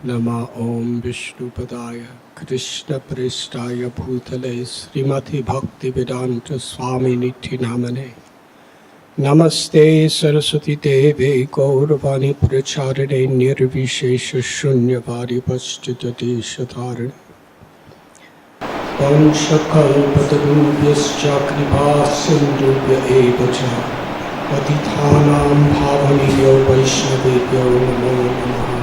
Nama Om Vishnupadaya Krishna Pristaya Bhutale Srimati Bhakti Vedanta Swami Niti Namane Namaste Saraswati Deve Gauravani Pracharine Nirvishesha Shunyavadi Paschitati Shatarane Vanchakalpatarubhyascha Kripa Sindhubhya Evacha Patithanam Bhavaniyo Vaishnavebhyo Namo Namaha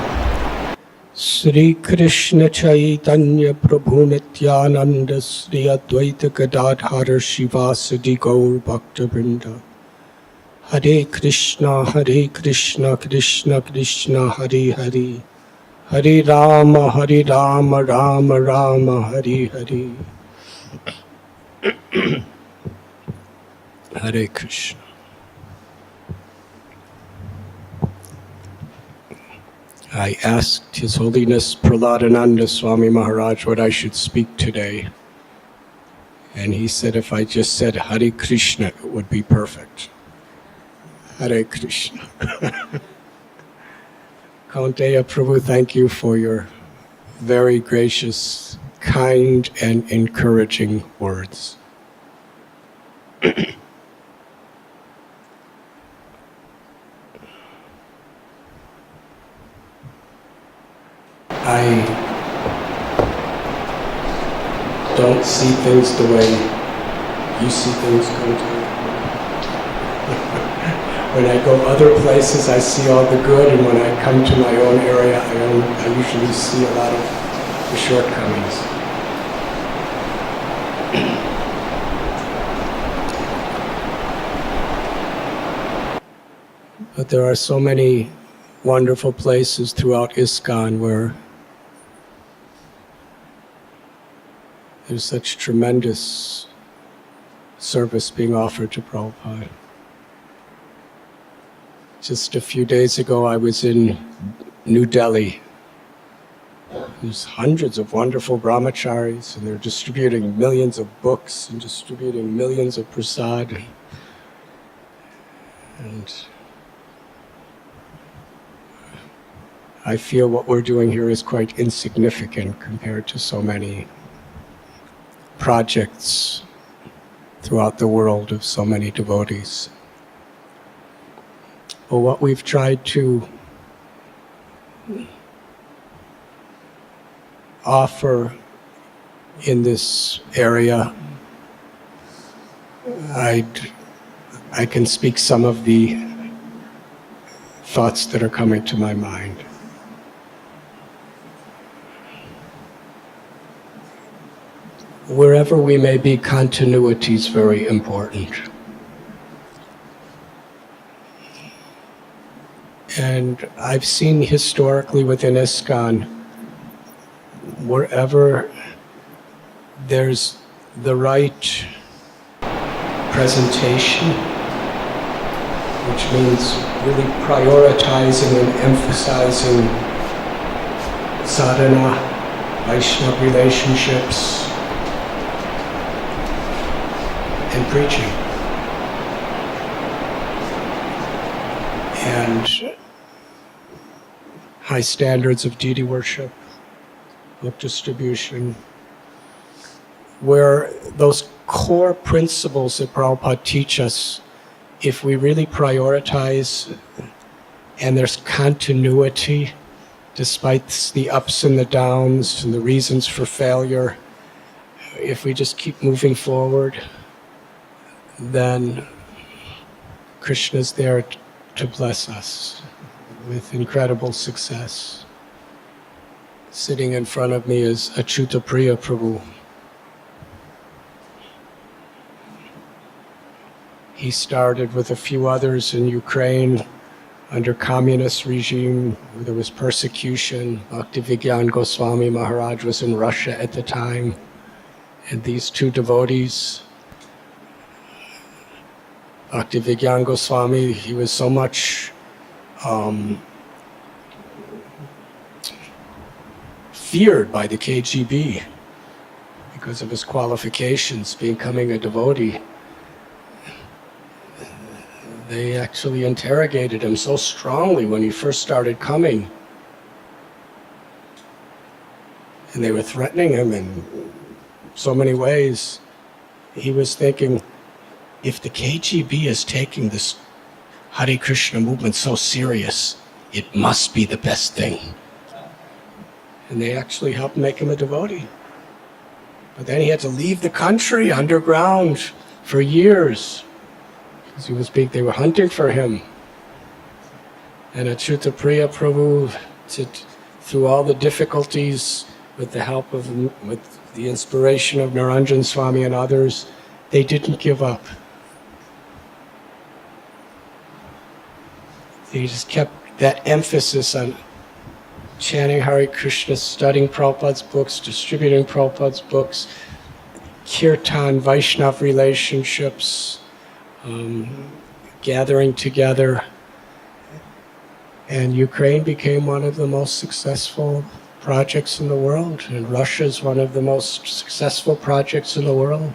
Sri Krishna Chaitanya Prabhu Nityananda Sri Advaita Gadadhara Shivasadi Gaur Bhakta Hare Krishna Krishna Krishna Hare Hare Hare Rama Rama Rama Hare Hare Hare Krishna. I asked His Holiness Radhanath Swami Maharaj what I should speak today. And he said if I just said Hare Krishna, it would be perfect. Hare Krishna. Kaunteya Prabhu, thank you for your very gracious, kind, and encouraging words. I don't see things the way you see things, Kaunteya. When I go other places, I see all the good, and when I come to my own area, I usually see a lot of the shortcomings. But there are so many wonderful places throughout ISKCON where there's such tremendous service being offered to Prabhupada. Just a few days ago, I was in New Delhi. There's hundreds of wonderful brahmacharis, and they're distributing millions of books and distributing millions of prasad. And I feel what we're doing here is quite insignificant compared to so many projects throughout the world of so many devotees. Well, what we've tried to offer in this area, I can speak some of the thoughts that are coming to my mind. Wherever we may be, continuity is very important. And I've seen historically within ISKCON, wherever there's the right presentation, which means really prioritizing and emphasizing sadhana, Vaishnava relationships, and preaching. And high standards of deity worship, book distribution, where those core principles that Prabhupada teach us, if we really prioritize and there's continuity, despite the ups and the downs and the reasons for failure, if we just keep moving forward, then Krishna's there to bless us with incredible success. Sitting in front of me is Achutapriya Prabhu. He started with a few others in Ukraine under communist regime where there was persecution. Bhaktivinoda Goswami Maharaj was in Russia at the time. And these two devotees, Bhaktivinoda Goswami, he was so much feared by the KGB because of his qualifications, becoming a devotee. They actually interrogated him so strongly when he first started coming. and they were threatening him in so many ways. He was thinking, if the KGB is taking this Hare Krishna movement so serious, it must be the best thing. And they actually helped make him a devotee. But then he had to leave the country underground for years, because they were hunting for him. And Achyuta Priya Prabhu, through all the difficulties, with the inspiration of Niranjan Swami and others, they didn't give up. They just kept that emphasis on chanting Hare Krishna, studying Prabhupada's books, distributing Prabhupada's books, kirtan, Vaishnav relationships, gathering together. And Ukraine became one of the most successful projects in the world, and Russia is one of the most successful projects in the world.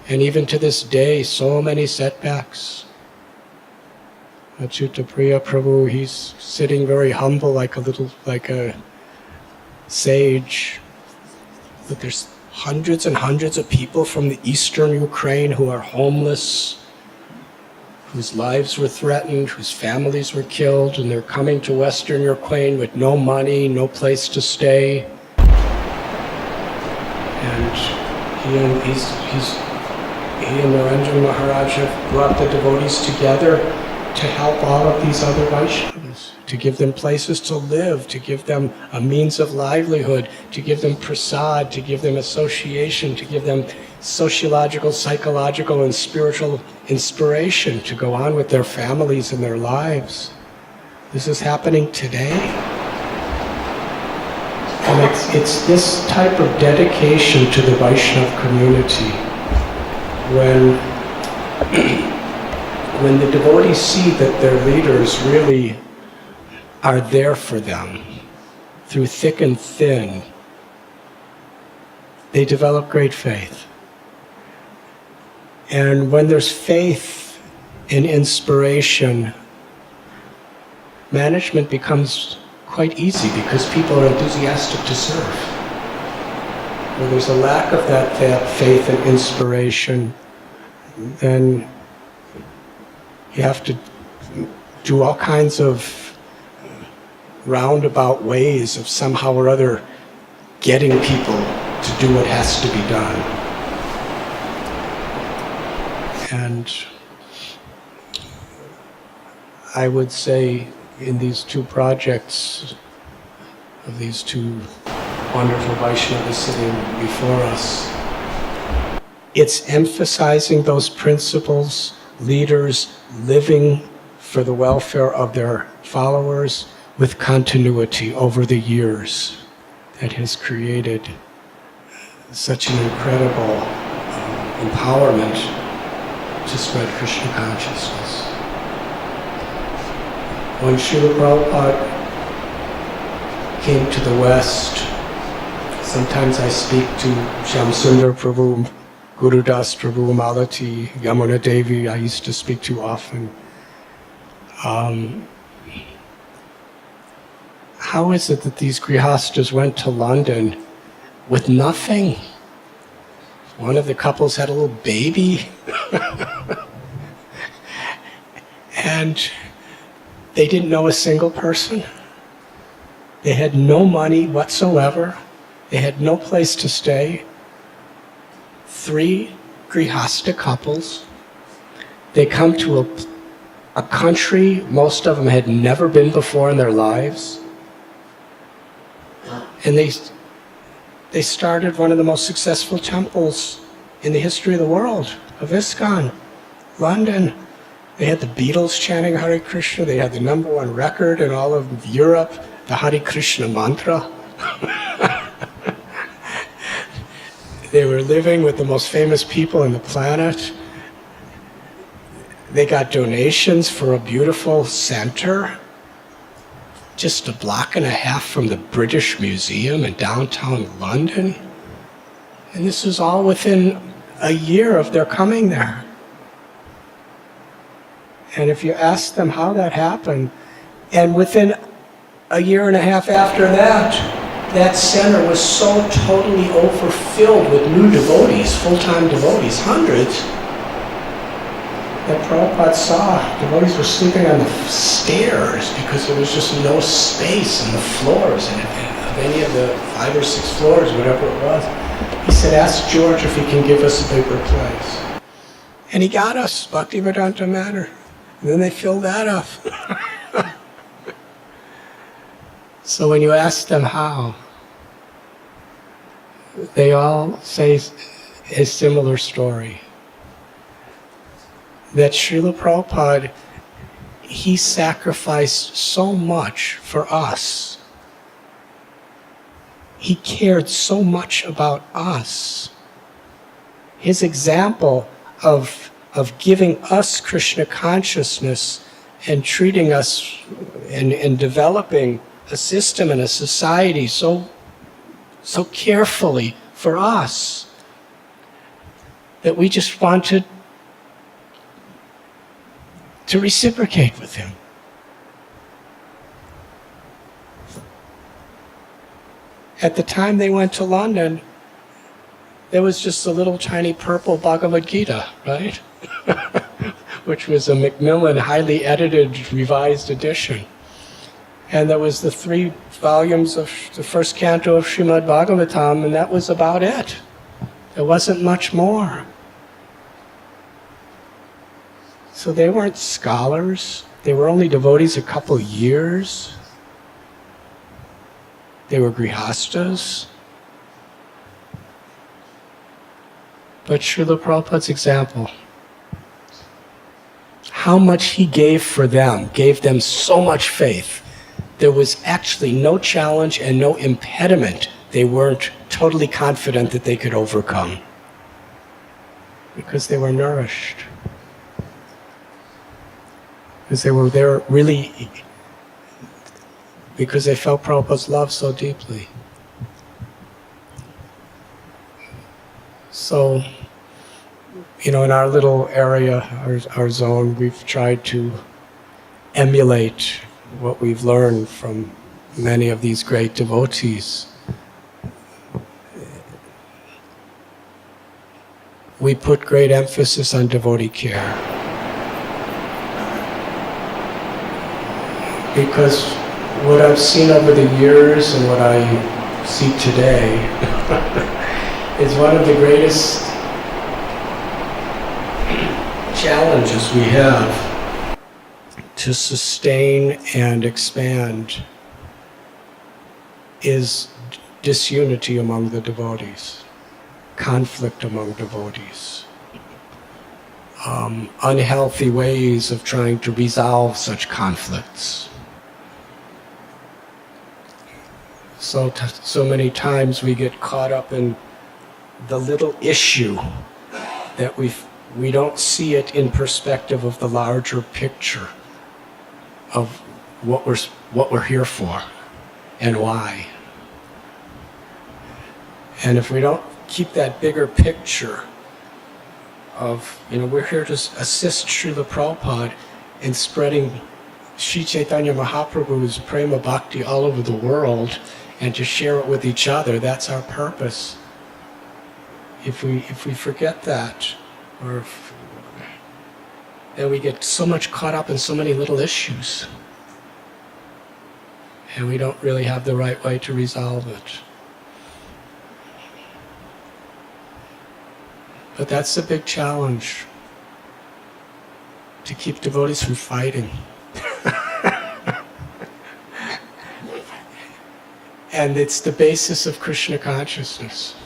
And even to this day, so many setbacks. Achyuta Priya Prabhu, he's sitting very humble like a sage. But there's hundreds and hundreds of people from the eastern Ukraine who are homeless, whose lives were threatened, whose families were killed, and they're coming to Western Ukraine with no money, no place to stay. And he and Narendra Maharaj have brought the devotees together to help all of these other Vaishnavas, to give them places to live, to give them a means of livelihood, to give them prasad, to give them association, to give them sociological, psychological, and spiritual inspiration to go on with their families and their lives. This is happening today. And it's this type of dedication to the Vaishnav community when the devotees see that their leaders really are there for them through thick and thin, they develop great faith. And when there's faith and inspiration, management becomes quite easy because people are enthusiastic to serve. When there's a lack of that faith and inspiration, then you have to do all kinds of roundabout ways of somehow or other getting people to do what has to be done. And I would say in these two projects of these two wonderful Vaishnavas sitting before us, it's emphasizing those principles, leaders living for the welfare of their followers with continuity over the years, that has created such an incredible empowerment to spread Krishna consciousness. When Srila Prabhupada came to the West, sometimes I speak to Shyamsundar Prabhu, Gurudas Prabhu, Malati, Yamuna Devi, I used to speak to often. How is it that these grihastas went to London with nothing? One of the couples had a little baby. And they didn't know a single person. They had no money whatsoever. They had no place to stay. 3 grihasta couples. They come to a country most of them had never been before in their lives. And they started one of the most successful temples in the history of the world, of ISKCON, London. They had the Beatles chanting Hare Krishna. They had the #1 record in all of Europe, the Hare Krishna mantra. They were living with the most famous people on the planet. They got donations for a beautiful center, just a block and a half from the British Museum in downtown London. And this was all within a year of their coming there. And if you ask them how that happened, and within a year and a half after that, that center was so totally overfilled with new devotees, full-time devotees, hundreds, that Prabhupada saw devotees were sleeping on the stairs because there was just no space on the floors of any of the 5 or 6 floors, whatever it was. He said, ask George if he can give us a bigger place. And he got us, Bhaktivedanta Manor. And then they filled that up. So when you ask them how, they all say a similar story. That Srila Prabhupada, he sacrificed so much for us. He cared so much about us. His example of giving us Krishna consciousness and treating us and developing a system and a society so carefully for us that we just wanted to reciprocate with him. At the time they went to London, there was just a little tiny purple Bhagavad Gita, right? Which was a Macmillan highly edited, revised edition. And there was the 3 volumes of the first canto of Srimad Bhagavatam, and that was about it. There wasn't much more. So they weren't scholars. They were only devotees a couple years. They were grihastas. But Srila Prabhupada's example, how much he gave for them, gave them so much faith. There was actually no challenge and no impediment they weren't totally confident that they could overcome. Because they were nourished. Because they were there really, because they felt Prabhupada's love so deeply. So, in our little area, our zone, we've tried to emulate what we've learned from many of these great devotees. We put great emphasis on devotee care. Because what I've seen over the years and what I see today is one of the greatest challenges we have to sustain and expand is disunity among the devotees, conflict among devotees, unhealthy ways of trying to resolve such conflicts. So many times we get caught up in the little issue that we don't see it in perspective of the larger picture of what we're here for and why. And if we don't keep that bigger picture of, we're here to assist Srila Prabhupada in spreading Sri Chaitanya Mahaprabhu's Prema Bhakti all over the world and to share it with each other, that's our purpose. If we forget that, then we get so much caught up in so many little issues. And we don't really have the right way to resolve it. But that's the big challenge, to keep devotees from fighting. And it's the basis of Krishna consciousness.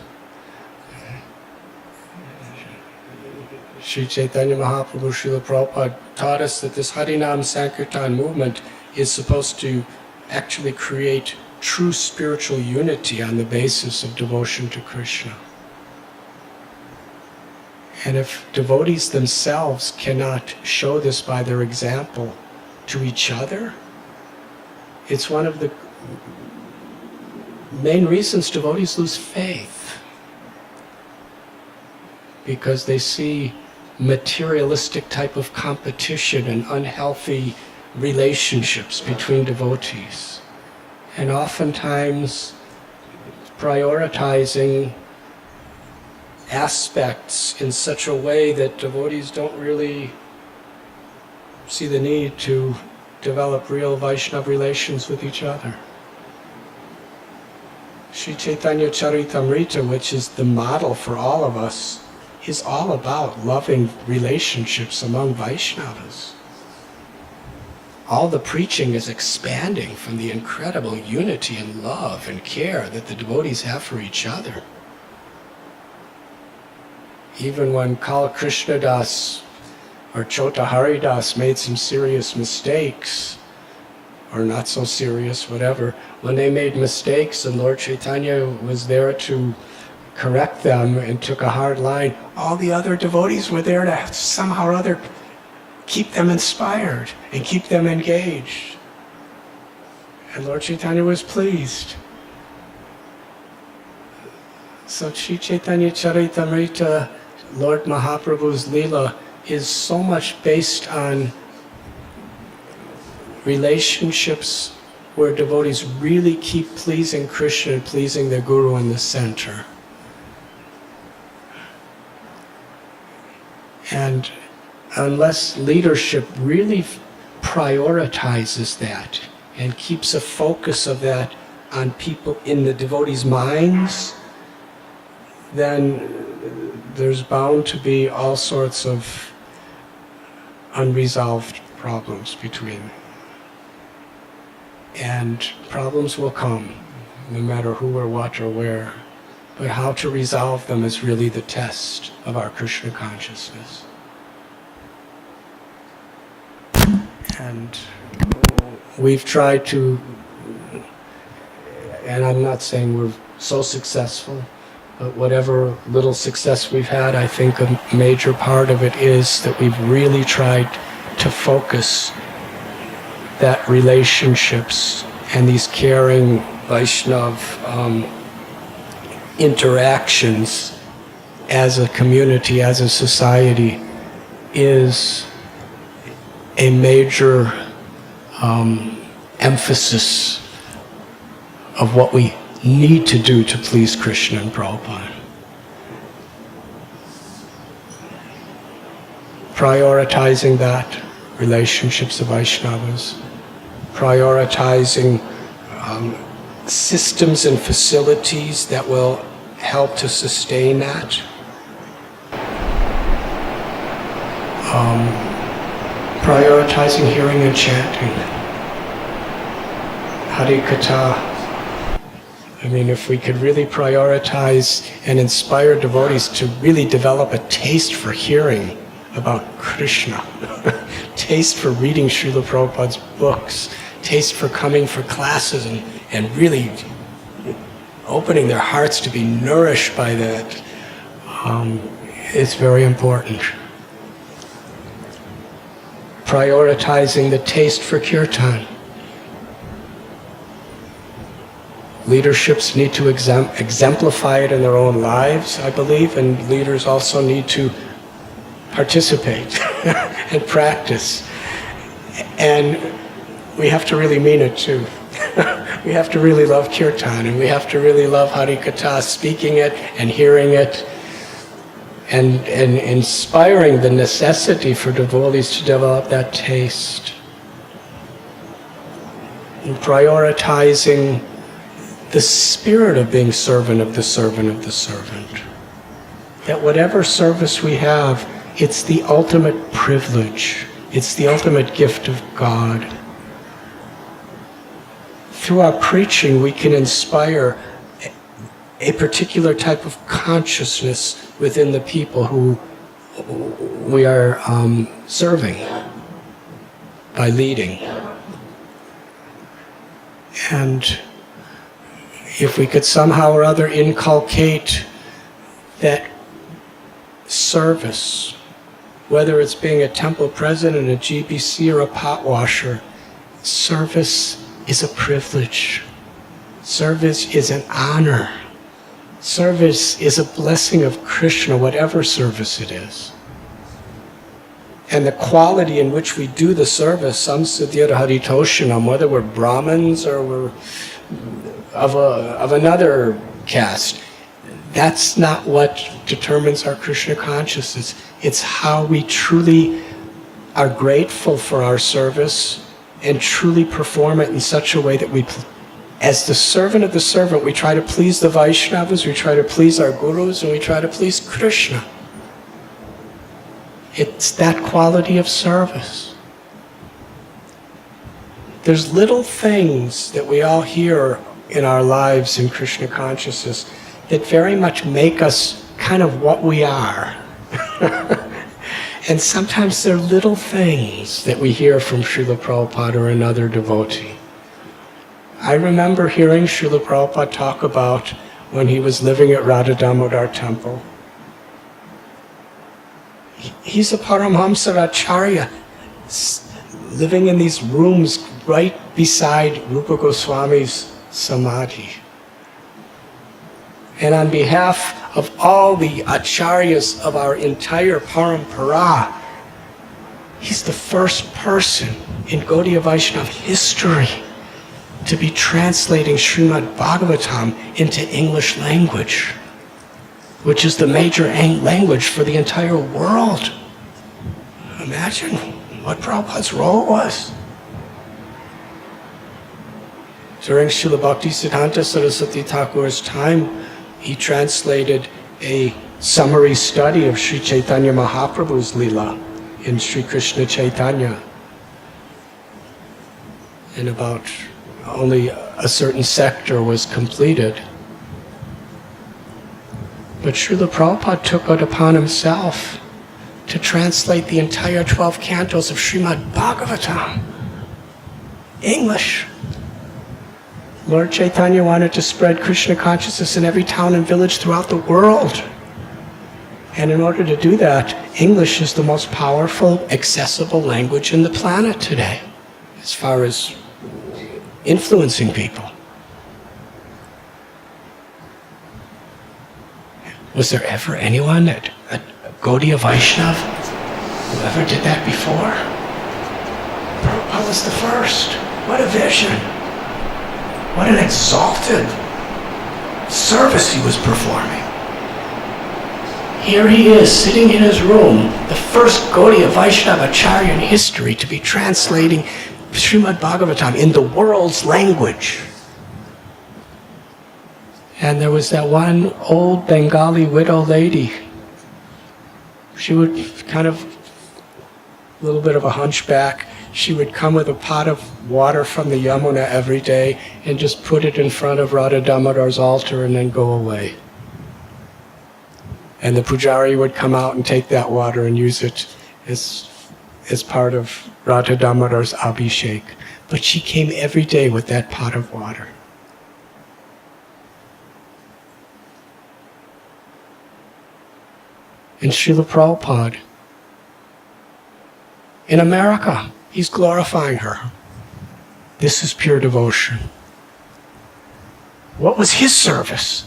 Sri Chaitanya Mahaprabhu, Srila Prabhupada taught us that this Harinam Sankirtan movement is supposed to actually create true spiritual unity on the basis of devotion to Krishna. And if devotees themselves cannot show this by their example to each other, it's one of the main reasons devotees lose faith. Because they see materialistic type of competition and unhealthy relationships between devotees. And oftentimes prioritizing aspects in such a way that devotees don't really see the need to develop real Vaishnava relations with each other. Sri Chaitanya Charitamrita, which is the model for all of us, is all about loving relationships among Vaishnavas. All the preaching is expanding from the incredible unity and love and care that the devotees have for each other. Even when Kala Krishna Das or Chota Haridas made some serious mistakes, or not so serious, whatever, when they made mistakes and Lord Chaitanya was there to correct them and took a hard line, all the other devotees were there to somehow or other keep them inspired and keep them engaged. And Lord Chaitanya was pleased. So Sri Chaitanya Charitamrita, Lord Mahaprabhu's Leela, is so much based on relationships where devotees really keep pleasing Krishna and pleasing their Guru in the center. And unless leadership really prioritizes that and keeps a focus of that on people in the devotees' minds, then there's bound to be all sorts of unresolved problems between them. And problems will come, no matter who or what or where. But how to resolve them is really the test of our Krishna consciousness. And we've tried to, and I'm not saying we're so successful, but whatever little success we've had, I think a major part of it is that we've really tried to focus that relationships and these caring Vaishnav interactions as a community, as a society, is a major emphasis of what we need to do to please Krishna and Prabhupada. Prioritizing that, relationships of Vaishnavas, prioritizing systems and facilities that will help to sustain that. Prioritizing hearing and chanting. Hari Katha. I mean, if we could really prioritize and inspire devotees to really develop a taste for hearing about Krishna, taste for reading Srila Prabhupada's books, taste for coming for classes and really opening their hearts to be nourished by that, is very important. Prioritizing the taste for kirtan. Leaderships need to exemplify it in their own lives, I believe, and leaders also need to participate and practice. And we have to really mean it too. We have to really love kirtan, and we have to really love Hari Katha, speaking it and hearing it, and inspiring the necessity for devotees to develop that taste. And prioritizing the spirit of being servant of the servant of the servant. That whatever service we have, it's the ultimate privilege. It's the ultimate gift of God. Through our preaching, we can inspire a particular type of consciousness within the people who we are serving by leading. And if we could somehow or other inculcate that service, whether it's being a temple president, a GBC, or a pot washer, service is a privilege. Service is an honor. Service is a blessing of Krishna, whatever service it is. And the quality in which we do the service, samsiddhyar haritoshanam, whether we're Brahmins or we're of another caste. That's not what determines our Krishna consciousness. It's how we truly are grateful for our service and truly perform it in such a way that we, as the servant of the servant, we try to please the Vaishnavas, we try to please our gurus, and we try to please Krishna. It's that quality of service. There's little things that we all hear in our lives in Krishna consciousness that very much make us kind of what we are. And sometimes they're little things that we hear from Srila Prabhupada or another devotee. I remember hearing Srila Prabhupada talk about when he was living at Radha Damodar temple. He's a Paramhamsa Acharya, living in these rooms right beside Rupa Goswami's samadhi. And on behalf of all the acharyas of our entire parampara, he's the first person in Gaudiya Vaishnava history to be translating Srimad Bhagavatam into English language, which is the major language for the entire world. Imagine what Prabhupada's role was. During Srila Bhaktisiddhanta Saraswati Thakur's time, he translated a summary study of Sri Chaitanya Mahaprabhu's Leela in Sri Krishna Chaitanya. And about only a certain sector was completed. But Srila Prabhupada took it upon himself to translate the entire 12 cantos of Srimad Bhagavatam, English. Lord Chaitanya wanted to spread Krishna consciousness in every town and village throughout the world. And in order to do that, English is the most powerful, accessible language in the planet today, as far as influencing people. Was there ever anyone at Gaudiya Vaishnav who ever did that before? Prabhupada was the first. What a vision. What an exalted service he was performing. Here he is, sitting in his room, the first Gaudiya Vaishnava Acharya in history to be translating Srimad Bhagavatam in the world's language. And there was that one old Bengali widow lady. She would kind of, a little bit of a hunchback. She would come with a pot of water from the Yamuna every day and just put it in front of Radha Damodar's altar and then go away. And the pujari would come out and take that water and use it as part of Radha Damodar's abhishek. But she came every day with that pot of water. And Srila Prabhupada, in America, he's glorifying her. This is pure devotion. What was his service?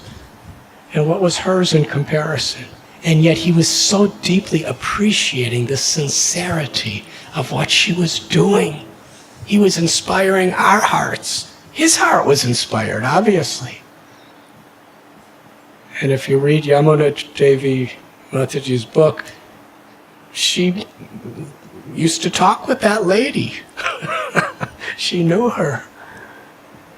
And what was hers in comparison? And yet he was so deeply appreciating the sincerity of what she was doing. He was inspiring our hearts. His heart was inspired, obviously. And if you read Yamuna Devi Mataji's book, she used to talk with that lady. She knew her.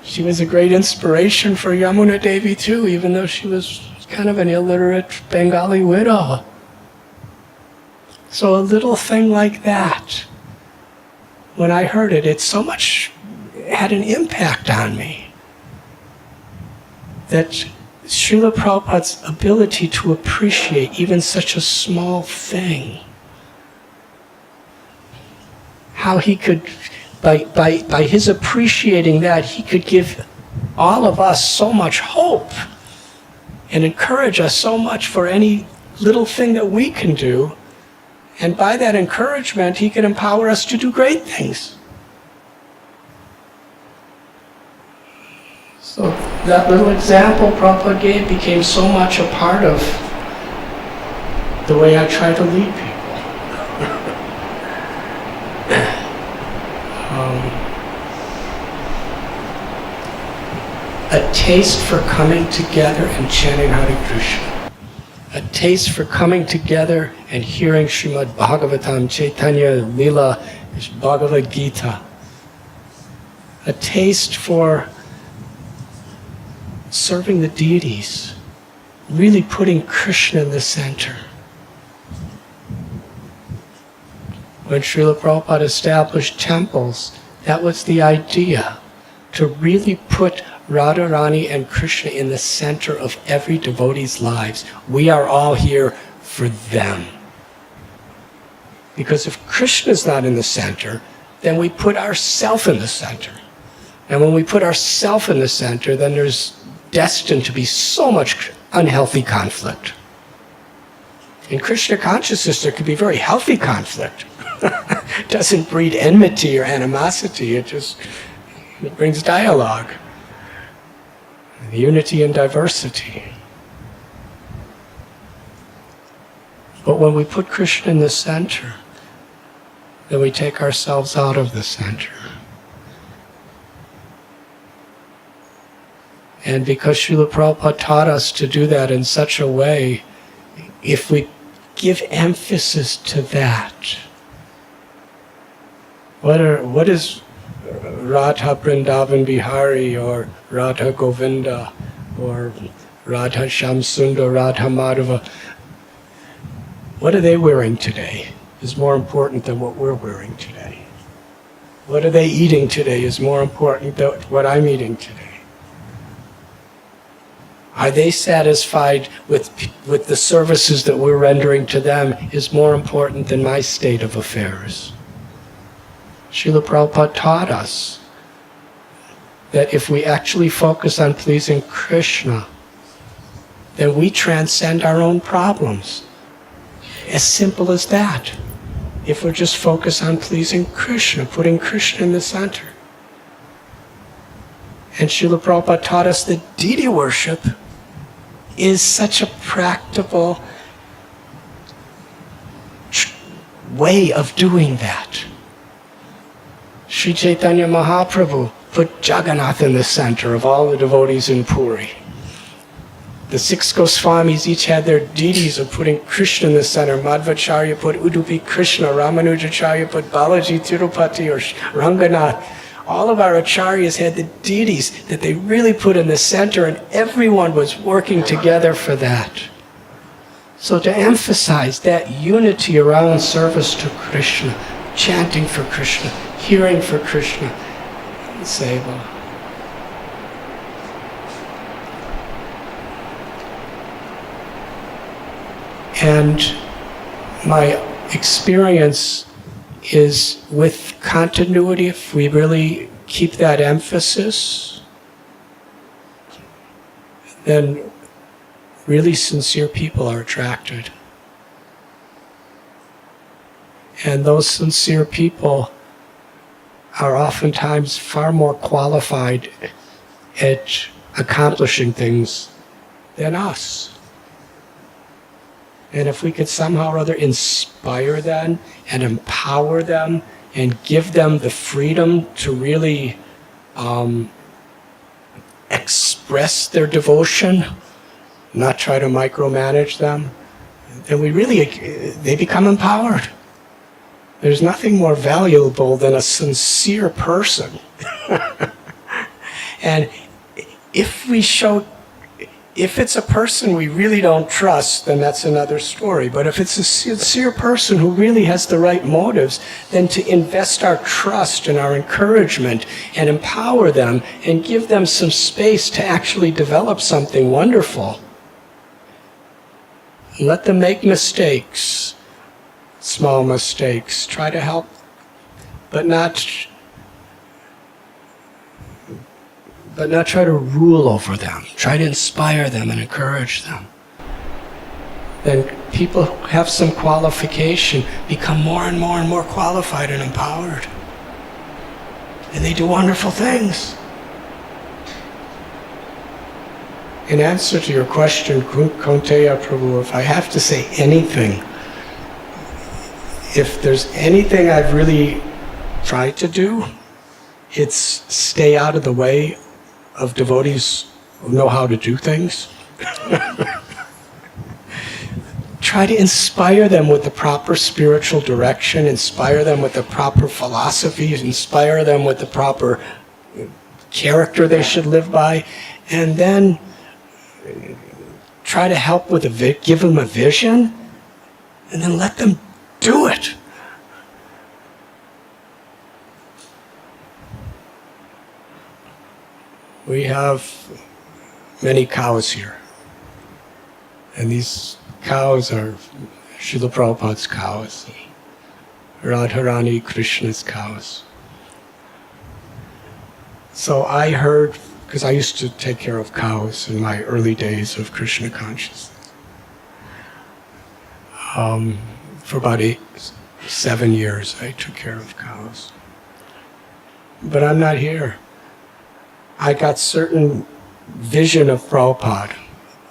She was a great inspiration for Yamuna Devi too, even though she was kind of an illiterate Bengali widow. So a little thing like that, when I heard it, it so much had an impact on me that Srila Prabhupada's ability to appreciate even such a small thing, how he could, by his appreciating that, he could give all of us so much hope and encourage us so much for any little thing that we can do. And by that encouragement, he can empower us to do great things. So that little example Prabhupada gave became so much a part of the way I try to lead people. a taste for coming together and chanting Hare Krishna. A taste for coming together and hearing Srimad Bhagavatam, Chaitanya Lila, Bhagavad Gita. A taste for serving the deities, really putting Krishna in the center. When Srila Prabhupada established temples, that was the idea, to really put Radharani and Krishna in the center of every devotee's lives. We are all here for them. Because if Krishna's not in the center, then we put ourselves in the center. And when we put ourselves in the center, then there's destined to be so much unhealthy conflict. In Krishna consciousness, there can be very healthy conflict. It doesn't breed enmity or animosity, it brings dialogue, unity and diversity. But when we put Krishna in the center, then we take ourselves out of the center. And because Srila Prabhupada taught us to do that in such a way, if we give emphasis to that, what is Radha Vrindavan Bihari or Radha Govinda or Radha Shamsundar, Radha Madhava, what are they wearing today is more important than what we're wearing today. What are they eating today is more important than what I'm eating today. Are they satisfied with the services that we're rendering to them is more important than my state of affairs. Srila Prabhupada taught us that if we actually focus on pleasing Krishna, then we transcend our own problems. As simple as that. If we're just focused on pleasing Krishna, putting Krishna in the center. And Srila Prabhupada taught us that deity worship is such a practical way of doing that. Sri Chaitanya Mahaprabhu put Jagannath in the center of all the devotees in Puri. The 6 Goswamis each had their deities of putting Krishna in the center. Madhvacharya put Udupi Krishna, Ramanujacharya put Balaji Tirupati or Ranganath. All of our acharyas had the deities that they really put in the center, and everyone was working together for that. So to emphasize that unity around service to Krishna, chanting for Krishna, hearing for Krishna, seva. And my experience is with continuity, if we really keep that emphasis, then really sincere people are attracted. And those sincere people are oftentimes far more qualified at accomplishing things than us. And if we could somehow or other inspire them and empower them and give them the freedom to really express their devotion, not try to micromanage them, then they become empowered. There's nothing more valuable than a sincere person. And if it's a person we really don't trust, then that's another story. But if it's a sincere person who really has the right motives, then to invest our trust and our encouragement and empower them and give them some space to actually develop something wonderful. Let them make mistakes, small mistakes. Try to help, but not try to rule over them. Try to inspire them and encourage them. Then people who have some qualification become more and more and more qualified and empowered. And they do wonderful things. In answer to your question, Kaunteya Prabhu, if I have to say anything, if there's anything I've really tried to do, it's stay out of the way of devotees who know how to do things. Try to inspire them with the proper spiritual direction, inspire them with the proper philosophy, inspire them with the proper character they should live by, and then try to help with give them a vision, and then let them do it. We have many cows here, and these cows are Srila Prabhupada's cows, Radharani Krishna's cows. So I heard, because I used to take care of cows in my early days of Krishna consciousness. For about 7 years I took care of cows. But I'm not here. I got certain vision of Prabhupada,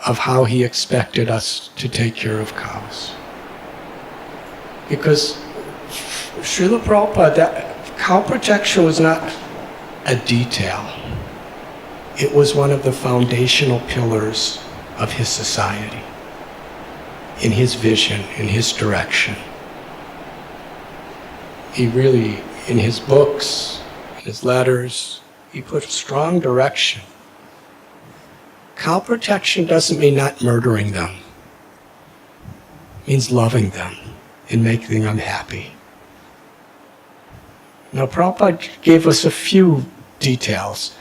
of how he expected us to take care of cows. Because Srila Prabhupada, that cow protection was not a detail. It was one of the foundational pillars of his society, in his vision, in his direction. He really, in his books, in his letters, he put strong direction. Cow protection doesn't mean not murdering them. It means loving them and making them happy. Now, Prabhupada gave us a few details,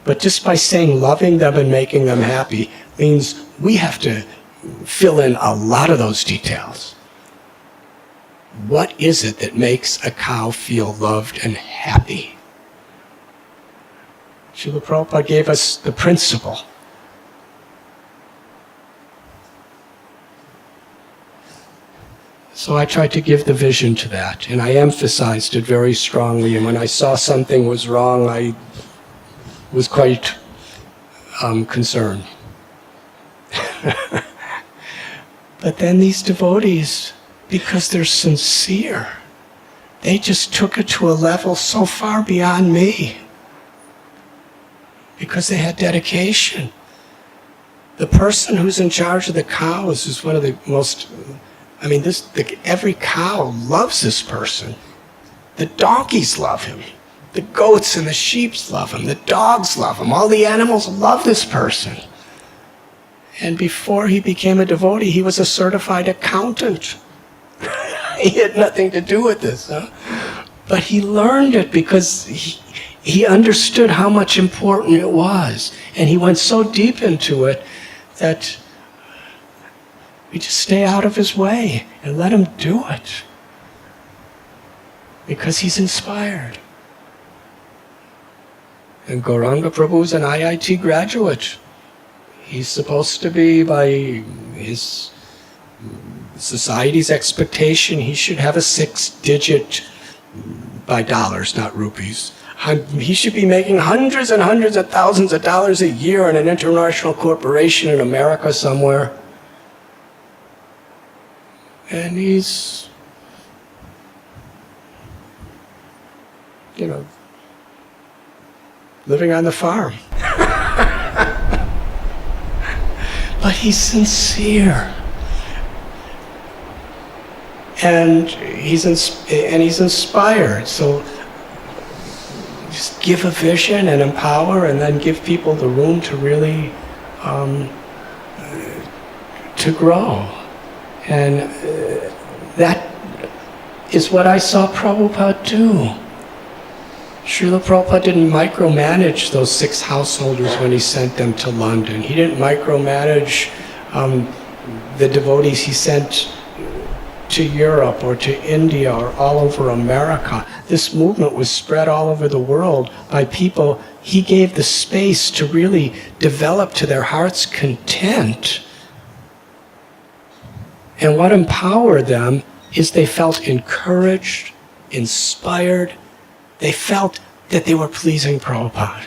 but just by saying loving them and making them happy means we have to fill in a lot of those details. What is it that makes a cow feel loved and happy? Srila Prabhupada gave us the principle. So I tried to give the vision to that, and I emphasized it very strongly. And when I saw something was wrong, I was quite concerned. But then these devotees, because they're sincere, they just took it to a level so far beyond me, because they had dedication. The person who's in charge of the cows is one of the most, every cow loves this person. The donkeys love him. The goats and the sheep love him. The dogs love him. All the animals love this person. And before he became a devotee, he was a certified accountant. He had nothing to do with this. But he learned it because he understood how much important it was. And he went so deep into it that we just stay out of his way and let him do it. Because he's inspired. And Gauranga Prabhu's an IIT graduate. He's supposed to be, by his society's expectation, he should have a 6-digit, by dollars, not rupees. He should be making hundreds and hundreds of thousands of dollars a year in an international corporation in America somewhere. And he's, living on the farm. But he's sincere. And he's inspired. So just give a vision and empower, and then give people the room to really to grow. And that is what I saw Prabhupada do. Srila Prabhupada didn't micromanage those 6 householders when he sent them to London. He didn't micromanage the devotees he sent to Europe or to India or all over America. This movement was spread all over the world by people he gave the space to really develop to their heart's content. And what empowered them is they felt encouraged, inspired. They felt that they were pleasing Prabhupada.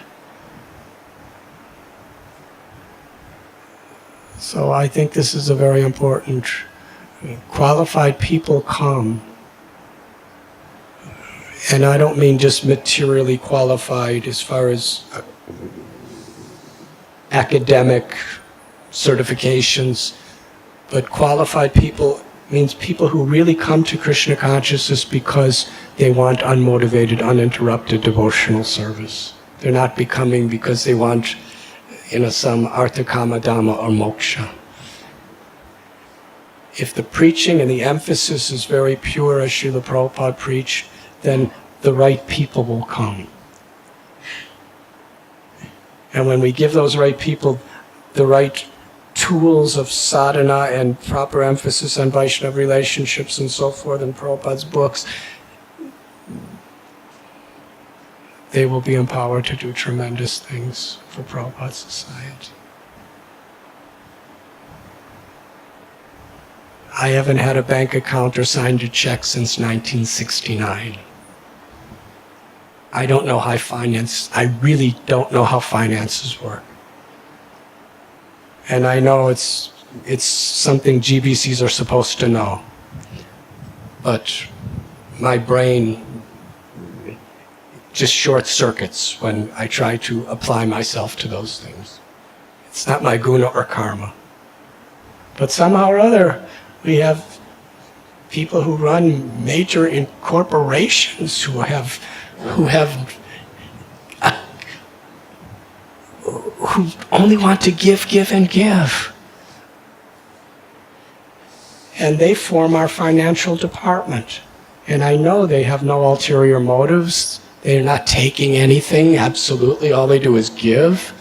So I think this is a very important. Qualified people come. And I don't mean just materially qualified as far as academic certifications, but qualified people means people who really come to Krishna consciousness because they want unmotivated, uninterrupted devotional service. They're not becoming because they want, some artha kama dhamma or moksha. If the preaching and the emphasis is very pure, as Srila Prabhupada preached, then the right people will come. And when we give those right people the right tools of sadhana and proper emphasis on Vaishnava relationships and so forth in Prabhupada's books, they will be empowered to do tremendous things for Prabhupada's society. I haven't had a bank account or signed a check since 1969. I really don't know how finances work. And I know it's something GBCs are supposed to know. But my brain just short circuits when I try to apply myself to those things. It's not my guna or karma. But somehow or other, we have people who run major corporations who only want to give, and give. And they form our financial department. And I know they have no ulterior motives. They're not taking anything. Absolutely, all they do is give.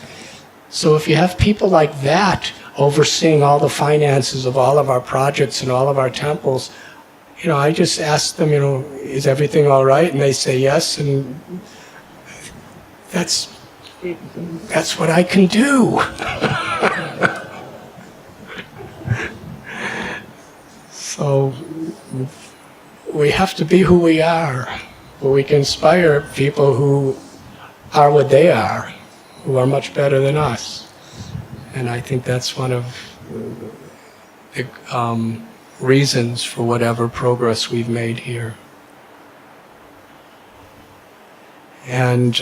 So if you have people like that overseeing all the finances of all of our projects and all of our temples, I just ask them, is everything all right? And they say yes, and that's what I can do. So we have to be who we are, but we can inspire people who are what they are, who are much better than us. And I think that's one of the reasons for whatever progress we've made here. And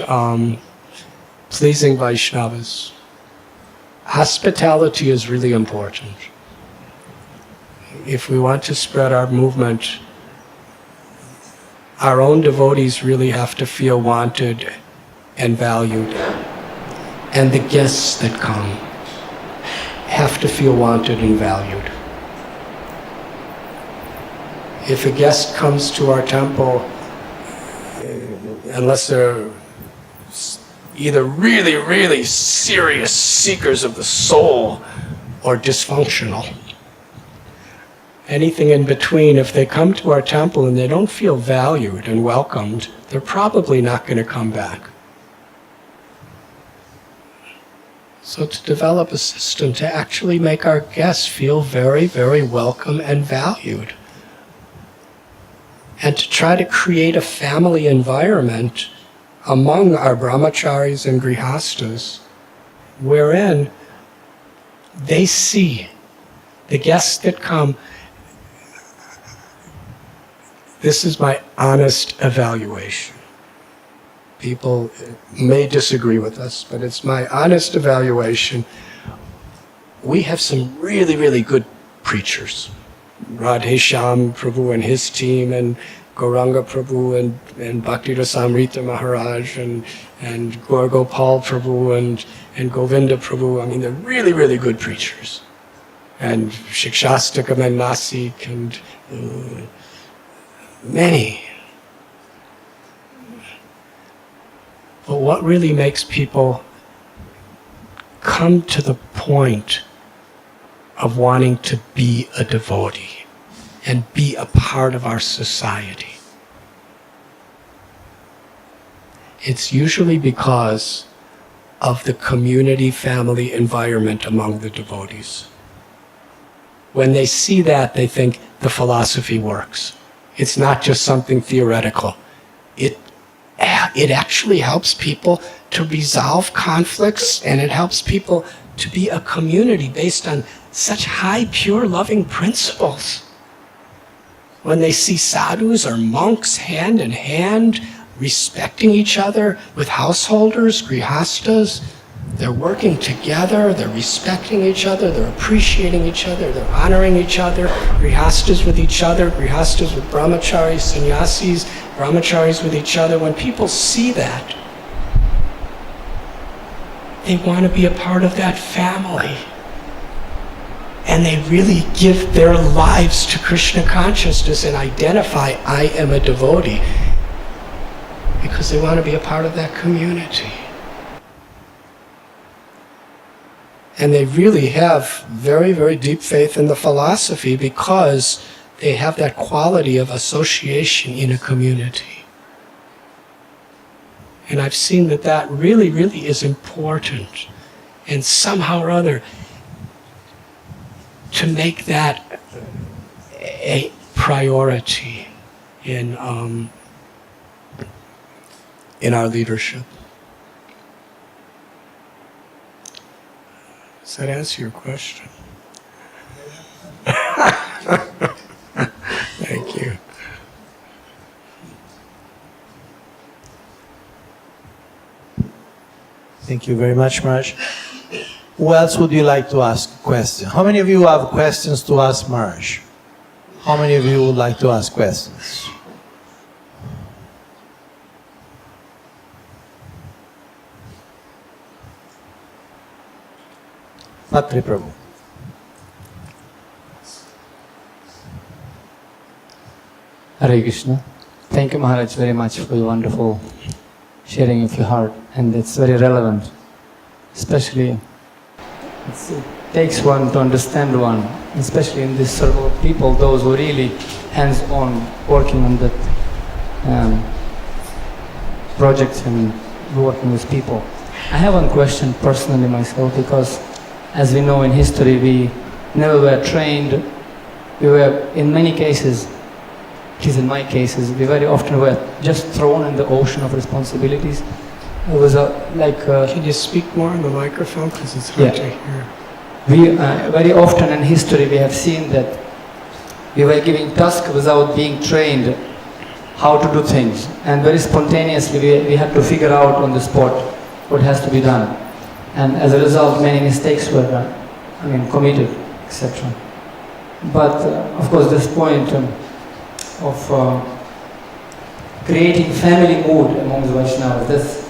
pleasing Vaishnavas. Hospitality is really important. If we want to spread our movement, our own devotees really have to feel wanted and valued. And the guests that come have to feel wanted and valued. If a guest comes to our temple, unless they're either really, really serious seekers of the soul or dysfunctional, anything in between, if they come to our temple and they don't feel valued and welcomed, they're probably not going to come back. So to develop a system to actually make our guests feel very, very welcome and valued. And to try to create a family environment among our brahmacharis and grihastas, wherein they see the guests that come. This is my honest evaluation. People may disagree with us, but it's my honest evaluation. We have some really, really good preachers. Radhesham Prabhu and his team, and Gauranga Prabhu and Bhakti Rasamrita Maharaj and Gaur Gopal Prabhu and Govinda Prabhu. I mean, they're really, really good preachers. And Shikshastakam and Nasik and many. But what really makes people come to the point of wanting to be a devotee and be a part of our society? It's usually because of the community family environment among the devotees. When they see that, they think the philosophy works. It's not just something theoretical. It actually helps people to resolve conflicts, and it helps people to be a community based on such high, pure, loving principles. When they see sadhus or monks hand in hand, respecting each other with householders, grihastas, they're working together, they're respecting each other, they're appreciating each other, they're honoring each other, grihastas with each other, grihastas with brahmacharis, sannyasis, brahmacharis with each other. When people see that, they want to be a part of that family. And they really give their lives to Krishna consciousness and identify, I am a devotee, because they want to be a part of that community. And they really have very, very deep faith in the philosophy because they have that quality of association in a community. And I've seen that that really, really is important. And somehow or other, to make that a priority in our leadership. Does that answer your question? Thank you. Thank you very much, Maharaj. Who else would you like to ask a question? How many of you have questions to ask Maharaj? How many of you would like to ask questions? Patri Prabhu. Hare Krishna. Thank you, Maharaj, very much for your wonderful sharing of your heart. And it's very relevant. Especially, it takes one to understand one, especially in this circle of people, those who are really hands-on working on that project and working with people. I have one question personally myself, because as we know in history, we never were trained. We were, in many cases, at least in my cases, we very often were just thrown in the ocean of responsibilities. It was Can you speak more on the microphone, because it's hard to hear? We very often in history we have seen that we were giving tasks without being trained how to do things, and very spontaneously we had to figure out on the spot what has to be done. And as a result, many mistakes were committed, etc. But of course, this point of creating family mood among the Vaishnavas, that's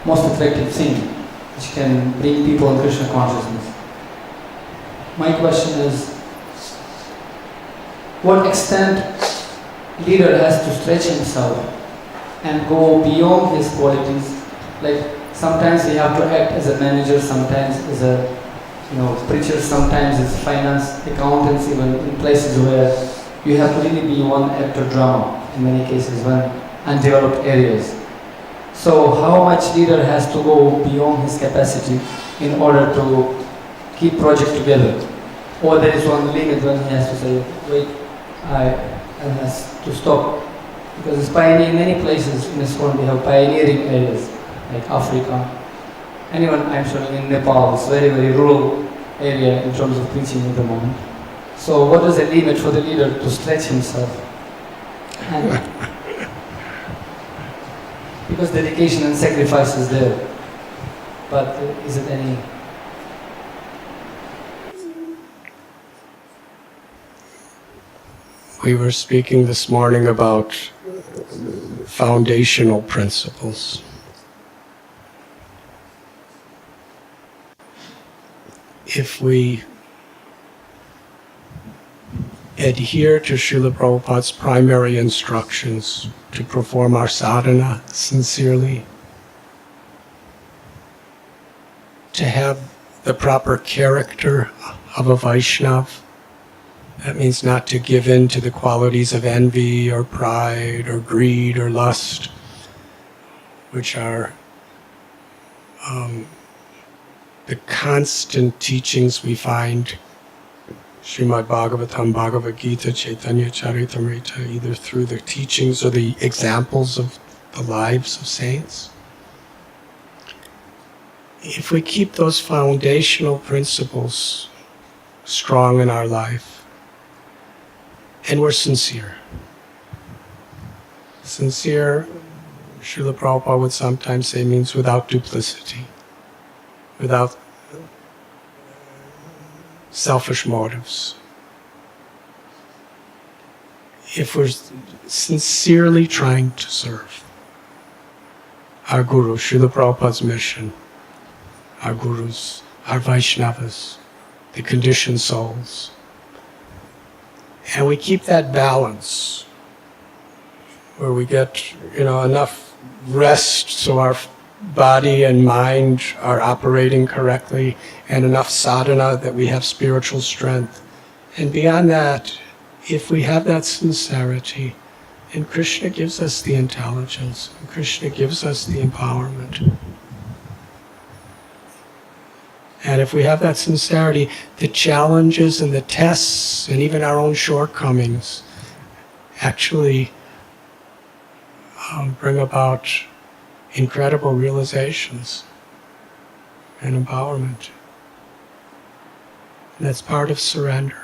most attractive thing, which can bring people in Krishna consciousness. My question is, what extent leader has to stretch himself and go beyond his qualities? Like, sometimes we have to act as a manager, sometimes as a preacher, sometimes as finance, accountants, even in places where you have to really be one actor drama in many cases, when undeveloped areas. So how much leader has to go beyond his capacity in order to keep project together? Or there is one limit when he has to say, wait, I has to stop. Because it's pioneering many places in this world, we have pioneering areas, like Africa. Anyone, I'm sure in Nepal, it's very, very rural area in terms of preaching at the moment. So what is the limit for the leader to stretch himself? And because dedication and sacrifice is there, but is it any? We were speaking this morning about foundational principles. If we adhere to Srila Prabhupada's primary instructions to perform our sadhana sincerely, to have the proper character of a Vaishnava, that means not to give in to the qualities of envy or pride or greed or lust, which are the constant teachings we find Srimad Bhagavatam, Bhagavad Gita, Chaitanya Charitamrita, either through the teachings or the examples of the lives of saints. If we keep those foundational principles strong in our life, and we're sincere. Sincere, Srila Prabhupada would sometimes say, means without duplicity. without selfish motives. If we're sincerely trying to serve our Guru, Srila Prabhupada's mission, our Gurus, our Vaishnavas, the conditioned souls, and we keep that balance where we get, enough rest so our body and mind are operating correctly, and enough sadhana that we have spiritual strength. And beyond that, if we have that sincerity, and Krishna gives us the intelligence, and Krishna gives us the empowerment. And if we have that sincerity, the challenges and the tests and even our own shortcomings actually bring about incredible realizations and empowerment. And that's part of surrender.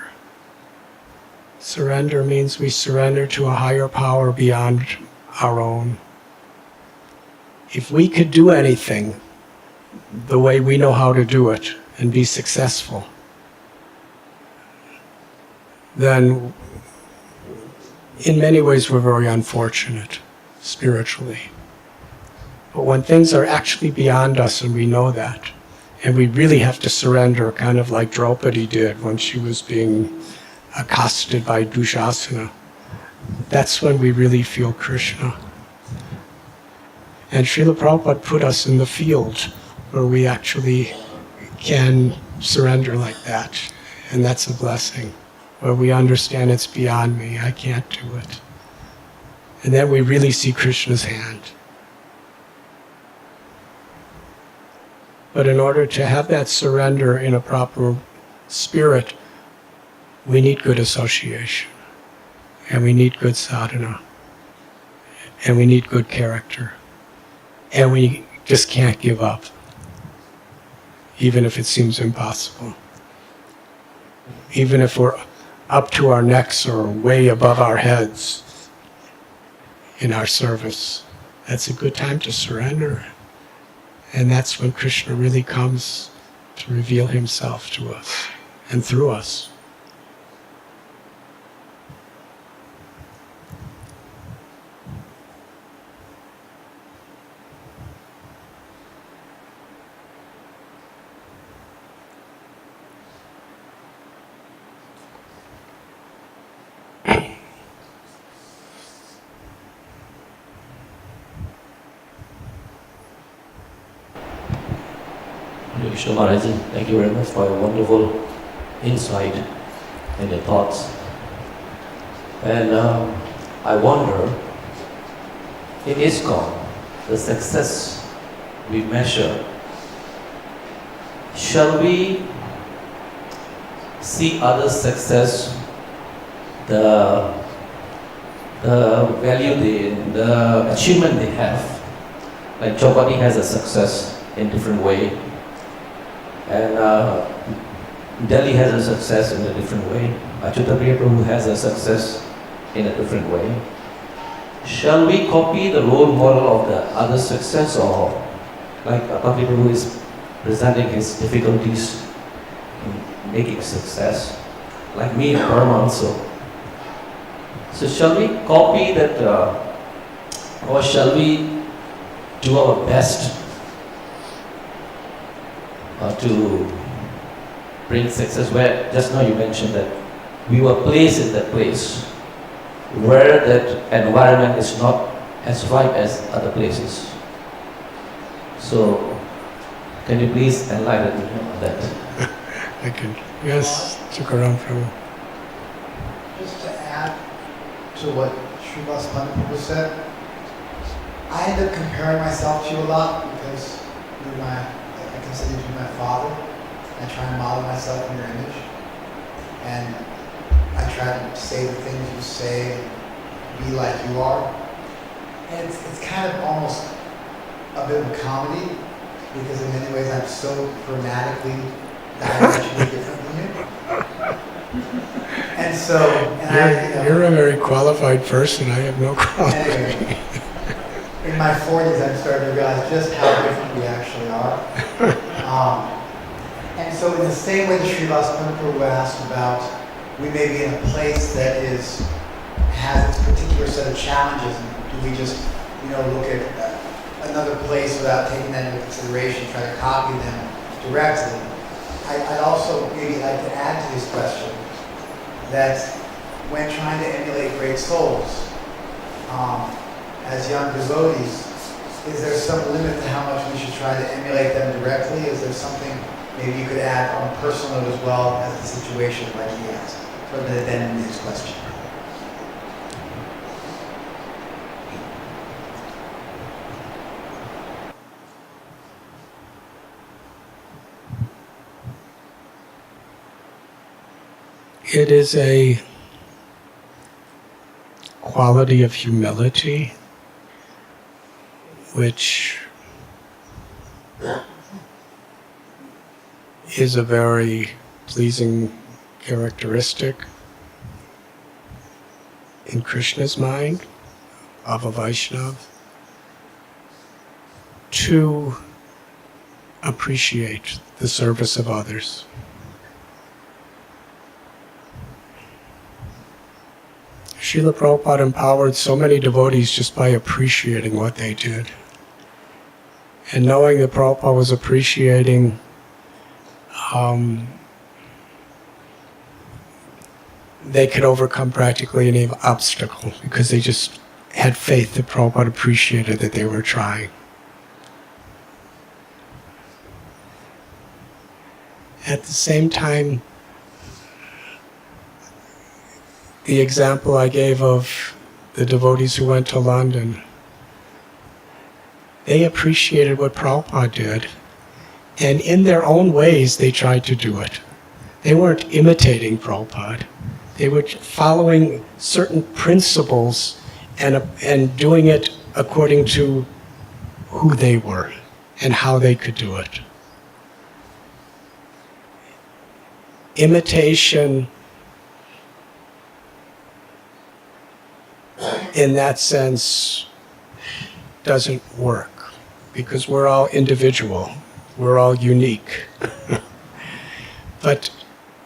Surrender means we surrender to a higher power beyond our own. If we could do anything the way we know how to do it and be successful, then in many ways we're very unfortunate spiritually. But when things are actually beyond us and we know that, and we really have to surrender, kind of like Draupadi did when she was being accosted by Dushasana, that's when we really feel Krishna. And Srila Prabhupada put us in the field where we actually can surrender like that. And that's a blessing, where we understand it's beyond me, I can't do it. And then we really see Krishna's hand. But in order to have that surrender in a proper spirit, we need good association, and we need good sadhana, and we need good character, and we just can't give up, even if it seems impossible. Even if we're up to our necks or way above our heads in our service, that's a good time to surrender. And that's when Krishna really comes to reveal himself to us and through us. Krishna Maharaji, thank you very much for your wonderful insight and your thoughts. And I wonder, in ISKCON, the success we measure, shall we see others' success, the value, the achievement they have? Like Chopati has a success in different way, and Delhi has a success in a different way. Achyutapriya Prabhu has a success in a different way. Shall we copy the role model of the other success, or like Achyutapriya Prabhu is presenting his difficulties in making success, like me in Burma also. So shall we copy that, or shall we do our best to bring success? Where just now you mentioned that we were placed in that place where that environment is not as ripe as other places. So can you please enlighten me on that? I can. Yes, Tukaram Prabhu. Just to add to what Srivas Prabhu said, I end up comparing myself to you a lot because I consider you my father. I try and model myself in your image, and I try to say the things you say and be like you are. And it's kind of almost a bit of a comedy because in many ways I'm so grammatically diametrically different than you. And so, you're a very qualified person. I have no qualification. Anyway, in my 40s, I'm starting to realize just how different we actually are. And so in the same way that Srivas Punapur asked about, we may be in a place that has its particular set of challenges, and do we just, look at another place without taking that into consideration, try to copy them directly? I'd also maybe like to add to this question that when trying to emulate great souls, as young devotees, is there some limit to how much we should try to emulate them directly? Is there something maybe you could add on a personal note as well as the situation like he asked? Sort of an addendum to his question. It is a quality of humility which is a very pleasing characteristic in Krishna's mind of a Vaishnava, to appreciate the service of others. Srila Prabhupada empowered so many devotees just by appreciating what they did. And knowing that Prabhupada was appreciating they could overcome practically any obstacle because they just had faith that Prabhupada appreciated that they were trying. At the same time, the example I gave of the devotees who went to London, they appreciated what Prabhupada did, and in their own ways they tried to do it. They weren't imitating Prabhupada. They were following certain principles and doing it according to who they were and how they could do it. Imitation in that sense doesn't work because we're all individual, we're all unique. But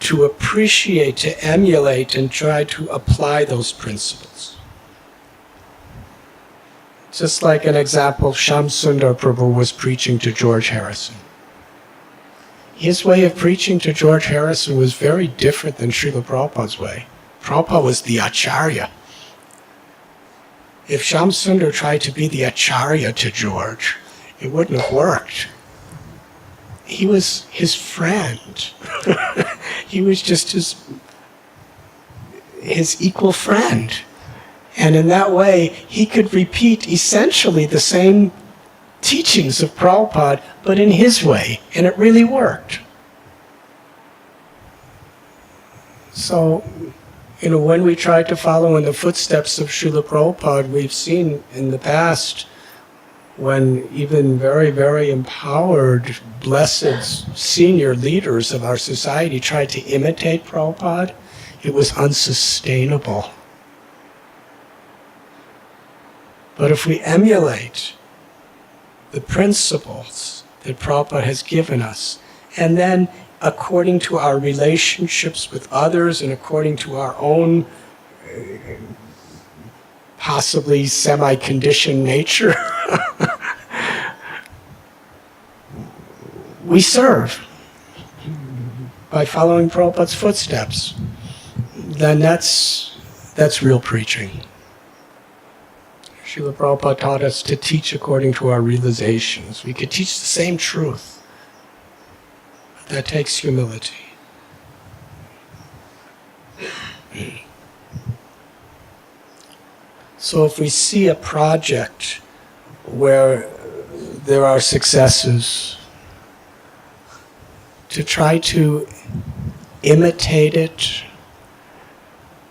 to appreciate, to emulate, and try to apply those principles. Just like an example, Shyam Sundar Prabhu was preaching to George Harrison. His way of preaching to George Harrison was very different than Srila Prabhupada's way. Prabhupada was the Acharya. If Shyam Sundar tried to be the Acharya to George, it wouldn't have worked. He was his friend. He was just his equal friend. And in that way, he could repeat essentially the same teachings of Prabhupada, but in his way, and it really worked. So, when we try to follow in the footsteps of Srila Prabhupada, we've seen in the past when even very, very empowered, blessed senior leaders of our society tried to imitate Prabhupada, it was unsustainable. But if we emulate the principles that Prabhupada has given us, and then according to our relationships with others and according to our own possibly semi-conditioned nature, we serve by following Prabhupada's footsteps. Then that's real preaching. Srila Prabhupada taught us to teach according to our realizations. We could teach the same truth. That takes humility. So if we see a project where there are successes, to try to imitate it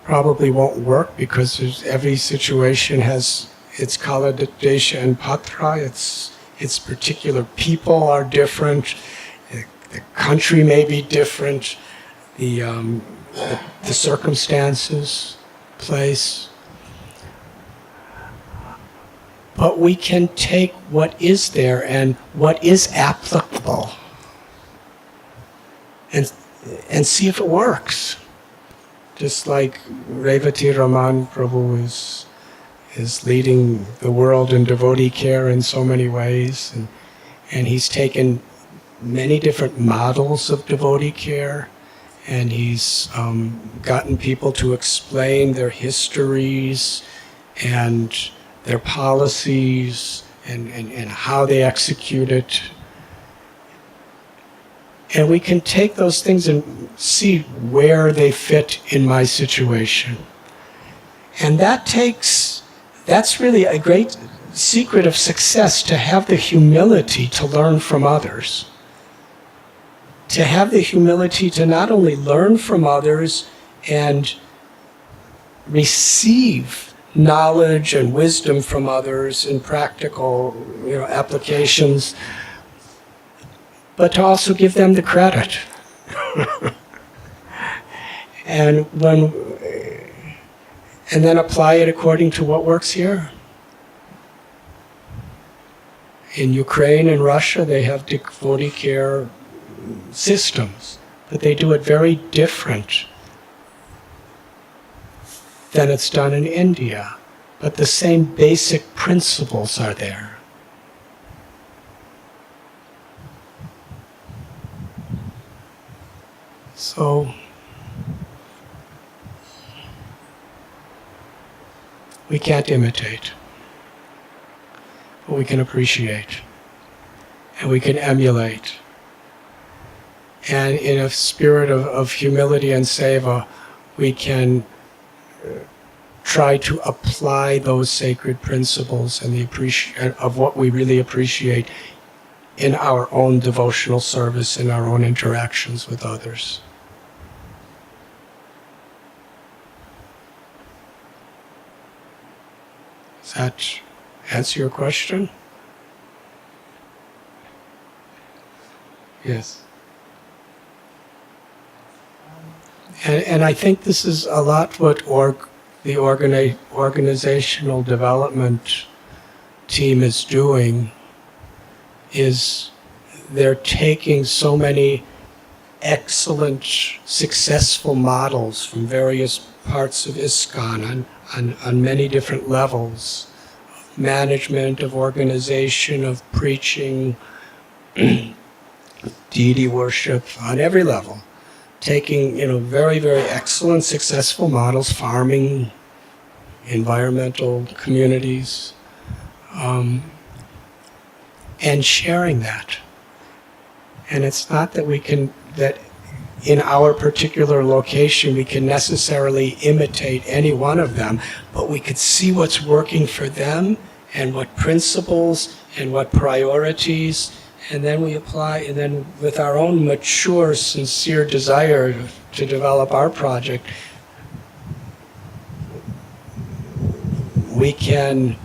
probably won't work because every situation has its kala, desha, and patra. Its particular people are different. The country may be different. The circumstances, place. But we can take what is there and what is applicable and see if it works. Just like Revati Raman Prabhu is leading the world in devotee care in so many ways, and he's taken many different models of devotee care, and he's gotten people to explain their histories and their policies and how they execute it. And we can take those things and see where they fit in my situation. And that's really a great secret of success, to have the humility to learn from others. To have the humility to not only learn from others and receive knowledge and wisdom from others in practical, applications, but to also give them the credit. and then apply it according to what works here. In Ukraine and Russia, they have devotee care systems, but they do it very different than it's done in India. But the same basic principles are there. So, we can't imitate, but we can appreciate, and we can emulate. And in a spirit of humility and seva, we can try to apply those sacred principles and of what we really appreciate in our own devotional service, in our own interactions with others. Does that answer your question? Yes. And I think this is a lot what the organizational development team is doing, is they're taking so many excellent, successful models from various parts of ISKCON on many different levels, of management, of organization, of preaching, deity worship, on every level. Taking, very, very excellent, successful models, farming, environmental communities, and sharing that. And it's not that in our particular location we can necessarily imitate any one of them, but we could see what's working for them and what principles and what priorities. And then we apply, and then with our own mature, sincere desire to develop our project, we can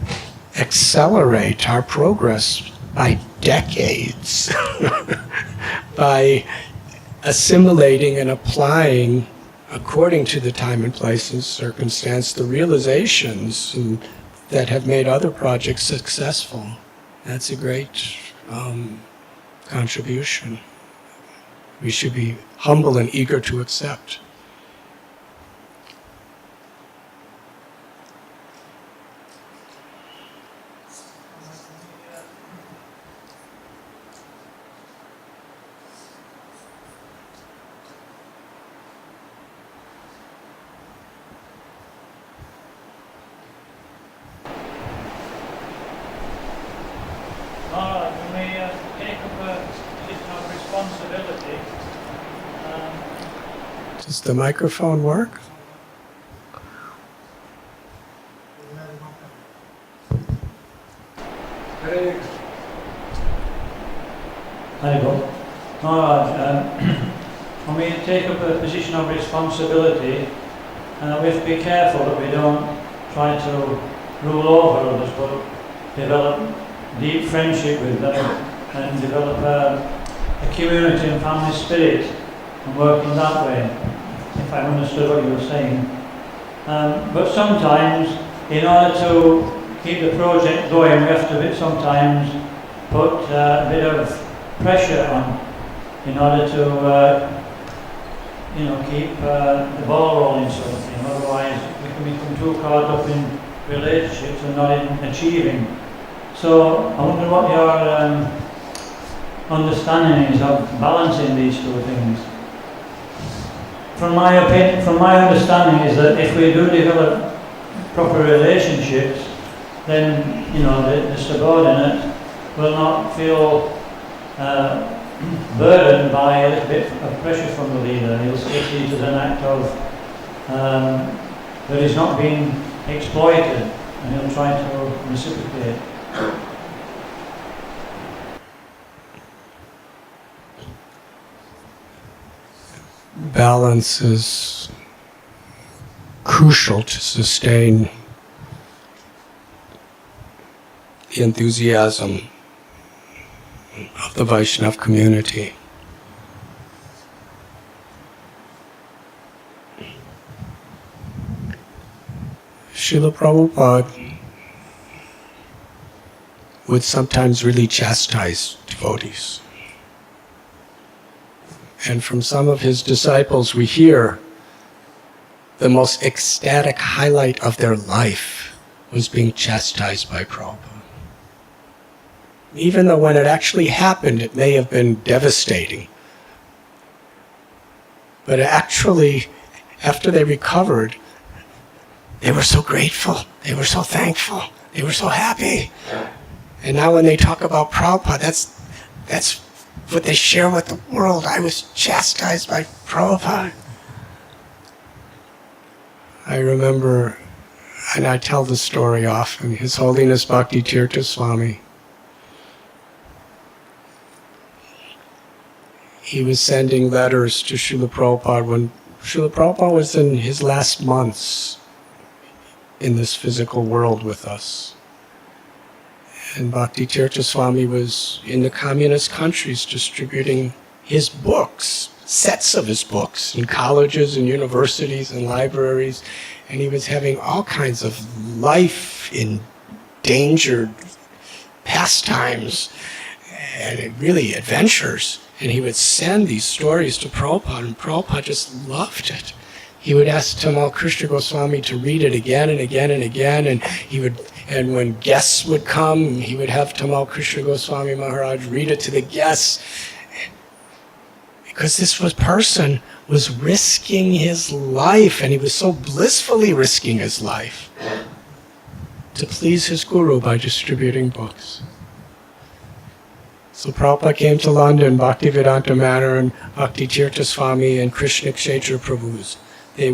accelerate our progress by decades by assimilating and applying, according to the time and place and circumstance, the realizations that have made other projects successful. That's a great contribution. We should be humble and eager to accept. Does the microphone work? There you go. When we take up a position of responsibility, we have to be careful that we don't try to rule over others, but develop deep friendship with them and develop a community and family spirit and work in that way, if I understood what you were saying. But sometimes, in order to keep the project going, we have to sometimes put a bit of pressure on in order to keep the ball rolling sort of thing. Otherwise, we can become too caught up in relationships and not in achieving. So I wonder what your understanding is of balancing these two things. From my opinion, from my understanding, is that if we do develop proper relationships, then the subordinate will not feel burdened by a little bit of pressure from the leader. He'll see it as an act of that he's not being exploited, and he'll try to reciprocate. Balance is crucial to sustain the enthusiasm of the Vaishnava community. Srila Prabhupada would sometimes really chastise devotees. And from some of his disciples we hear the most ecstatic highlight of their life was being chastised by Prabhupada. Even though when it actually happened, it may have been devastating. But actually, after they recovered, they were so grateful, they were so thankful, they were so happy. And now when they talk about Prabhupada, that's what they share with the world. I was chastised by Prabhupada. I remember, and I tell the story often, His Holiness Bhakti Tirtha Swami. He was sending letters to Srila Prabhupada when Srila Prabhupada was in his last months in this physical world with us. And Bhakti Tirtha Swami was in the communist countries distributing his books, sets of his books, in colleges and universities and libraries. And he was having all kinds of life-endangered pastimes and really adventures. And he would send these stories to Prabhupada, and Prabhupada just loved it. He would ask Tamal Krishna Goswami to read it again and again and again, and when guests would come, he would have Tamal Krishna Goswami Maharaj read it to the guests. Because this person was risking his life, and he was so blissfully risking his life to please his guru by distributing books. So Prabhupada came to London, Bhaktivedanta Manor, and Bhakti Tirtha Swami and Krishna Kshetra Prabhus. They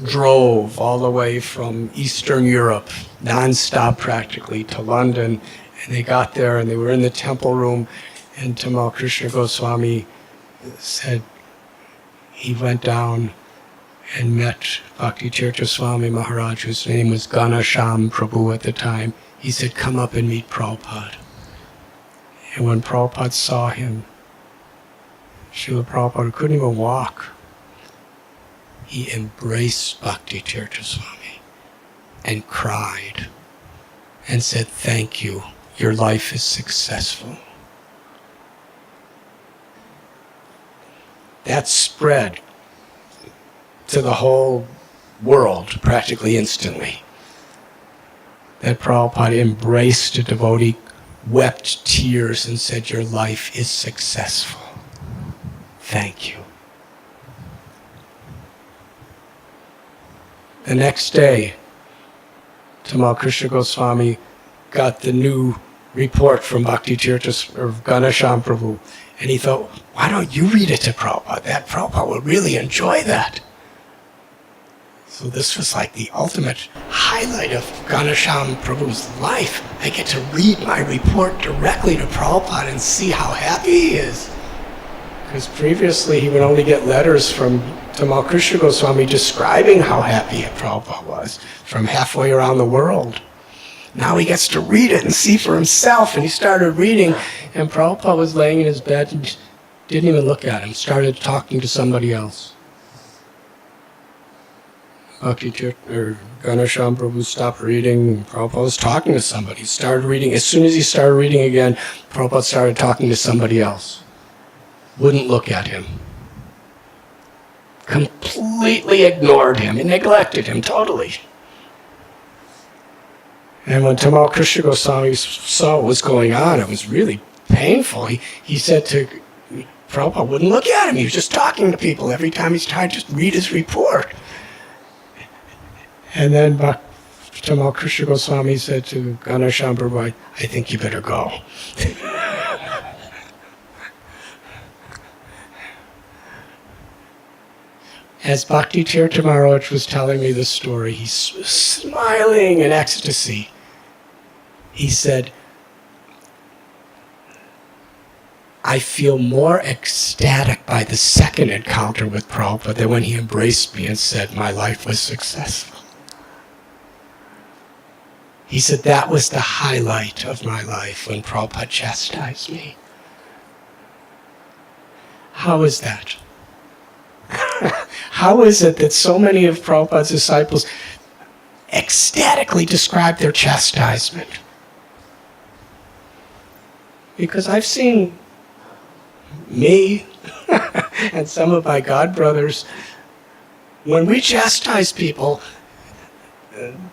drove all the way from Eastern Europe, non-stop practically, to London. And they got there and they were in the temple room, and Tamal Krishna Goswami said he went down and met Bhakti Tirtha Swami Maharaj, whose name was Ganasham Prabhu at the time. He said, "Come up and meet Prabhupada." And when Prabhupada saw him, Srila Prabhupada couldn't even walk. He embraced Bhakti Tirtha Swami and cried and said, "Thank you, your life is successful." That spread to the whole world practically instantly. That Prabhupada embraced a devotee, wept tears, and said, "Your life is successful. Thank you." The next day, Tamal Krishna Goswami got the new report from Bhakti Tirtha or Ganasham Prabhu, and he thought, why don't you read it to Prabhupada? That Prabhupada would really enjoy that. So this was like the ultimate highlight of Ganasham Prabhu's life. I get to read my report directly to Prabhupada and see how happy he is. Because previously he would only get letters from Tamal Krishna Goswami describing how happy Prabhupada was from halfway around the world. Now he gets to read it and see for himself, and he started reading, and Prabhupada was laying in his bed and didn't even look at him, started talking to somebody else. Bhakti Tirtha, Ganasham Prabhu stopped reading, Prabhupada was talking to somebody. He started reading. As soon as he started reading again, Prabhupada started talking to somebody else. Wouldn't look at him. completely ignored him and neglected him totally. And when Tamal Krishna Goswami saw what was going on, it was really painful. He said to Prabhupada, wouldn't look at him. He was just talking to people every time he's trying to just read his report. And then Tamal Krishna Goswami said to Ganesham Prabhupada, I think you better go. As Bhakti Tirtha Maharaj was telling me this story, he's smiling in ecstasy. He said, I feel more ecstatic by the second encounter with Prabhupada than when he embraced me and said my life was successful. He said that was the highlight of my life when Prabhupada chastised me. How is that? How is it that so many of Prabhupada's disciples ecstatically describe their chastisement? Because I've seen me and some of my god brothers, when we chastise people,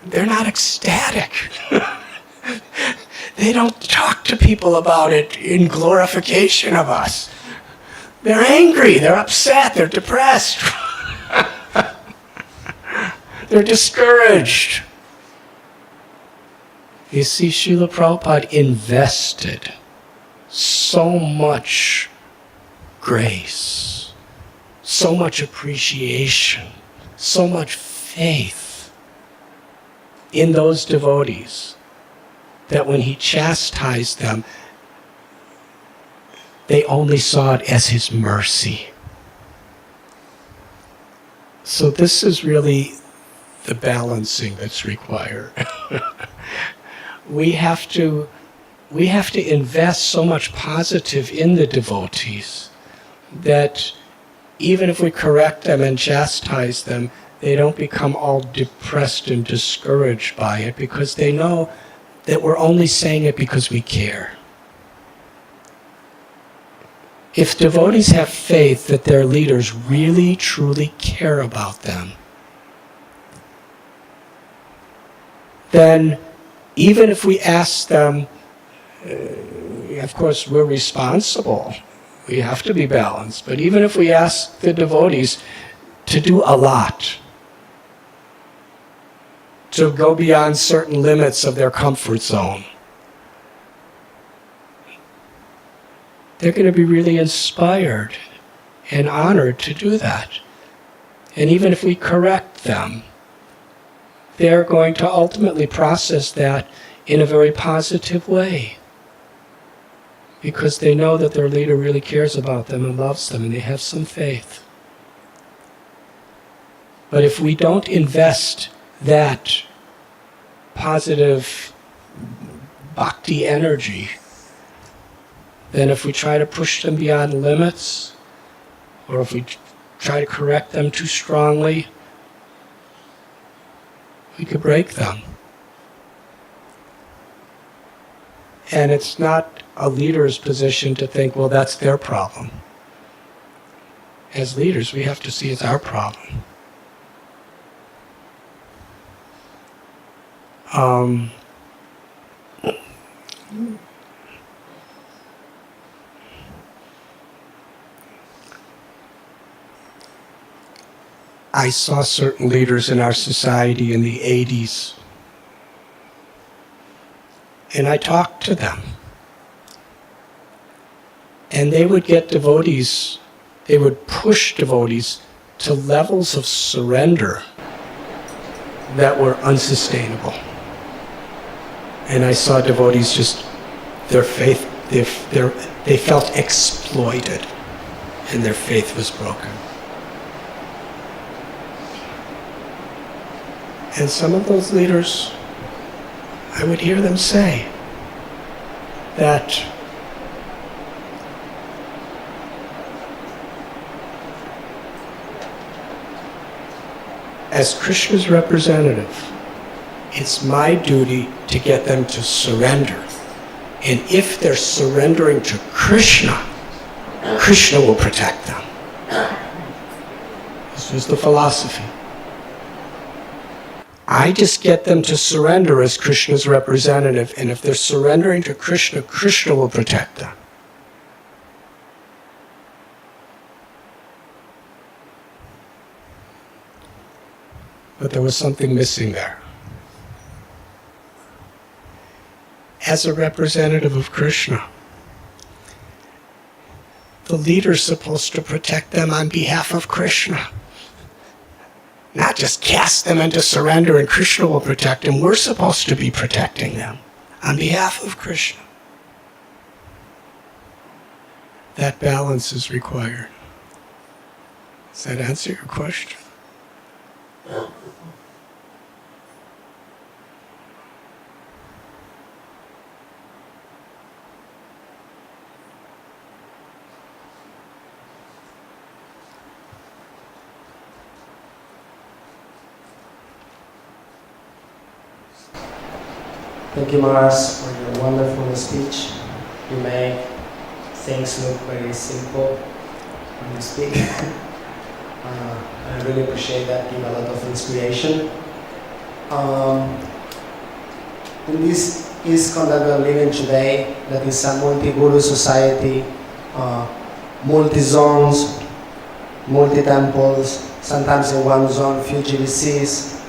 they're not ecstatic. They don't talk to people about it in glorification of us. They're angry, they're upset, they're depressed. They're discouraged. You see, Srila Prabhupada invested so much grace, so much appreciation, so much faith in those devotees that when he chastised them, they only saw it as his mercy. So this is really the balancing that's required. We have to invest so much positive in the devotees that even if we correct them and chastise them, they don't become all depressed and discouraged by it, because they know that we're only saying it because we care. If devotees have faith that their leaders really, truly care about them, then even if we ask them, of course we're responsible, we have to be balanced, but even if we ask the devotees to do a lot, to go beyond certain limits of their comfort zone, they're going to be really inspired and honored to do that. And even if we correct them, they're going to ultimately process that in a very positive way, because they know that their leader really cares about them and loves them, and they have some faith. But if we don't invest that positive bhakti energy, then if we try to push them beyond limits, or if we try to correct them too strongly, we could break them. And it's not a leader's position to think, well, that's their problem. As leaders, we have to see it's our problem. I saw certain leaders in our society in the 80s, and I talked to them. And they would get devotees, they would push devotees to levels of surrender that were unsustainable. And I saw devotees just, their faith, they felt exploited, and their faith was broken. And some of those leaders, I would hear them say that as Krishna's representative, it's my duty to get them to surrender. And if they're surrendering to Krishna, Krishna will protect them. This is the philosophy. I just get them to surrender as Krishna's representative, and if they're surrendering to Krishna, Krishna will protect them. But there was something missing there. As a representative of Krishna, the leader's supposed to protect them on behalf of Krishna. Not just cast them into surrender and Krishna will protect them. We're supposed to be protecting them on behalf of Krishna. That balance is required. Does that answer your question? Thank you, Maras, for your wonderful speech. You make things look very simple when you speak. I really appreciate that. Give a lot of inspiration. In this ISKCON that we're living today, that is a multi-guru society, multi-zones, multi-temples, sometimes in one zone, few GBCs.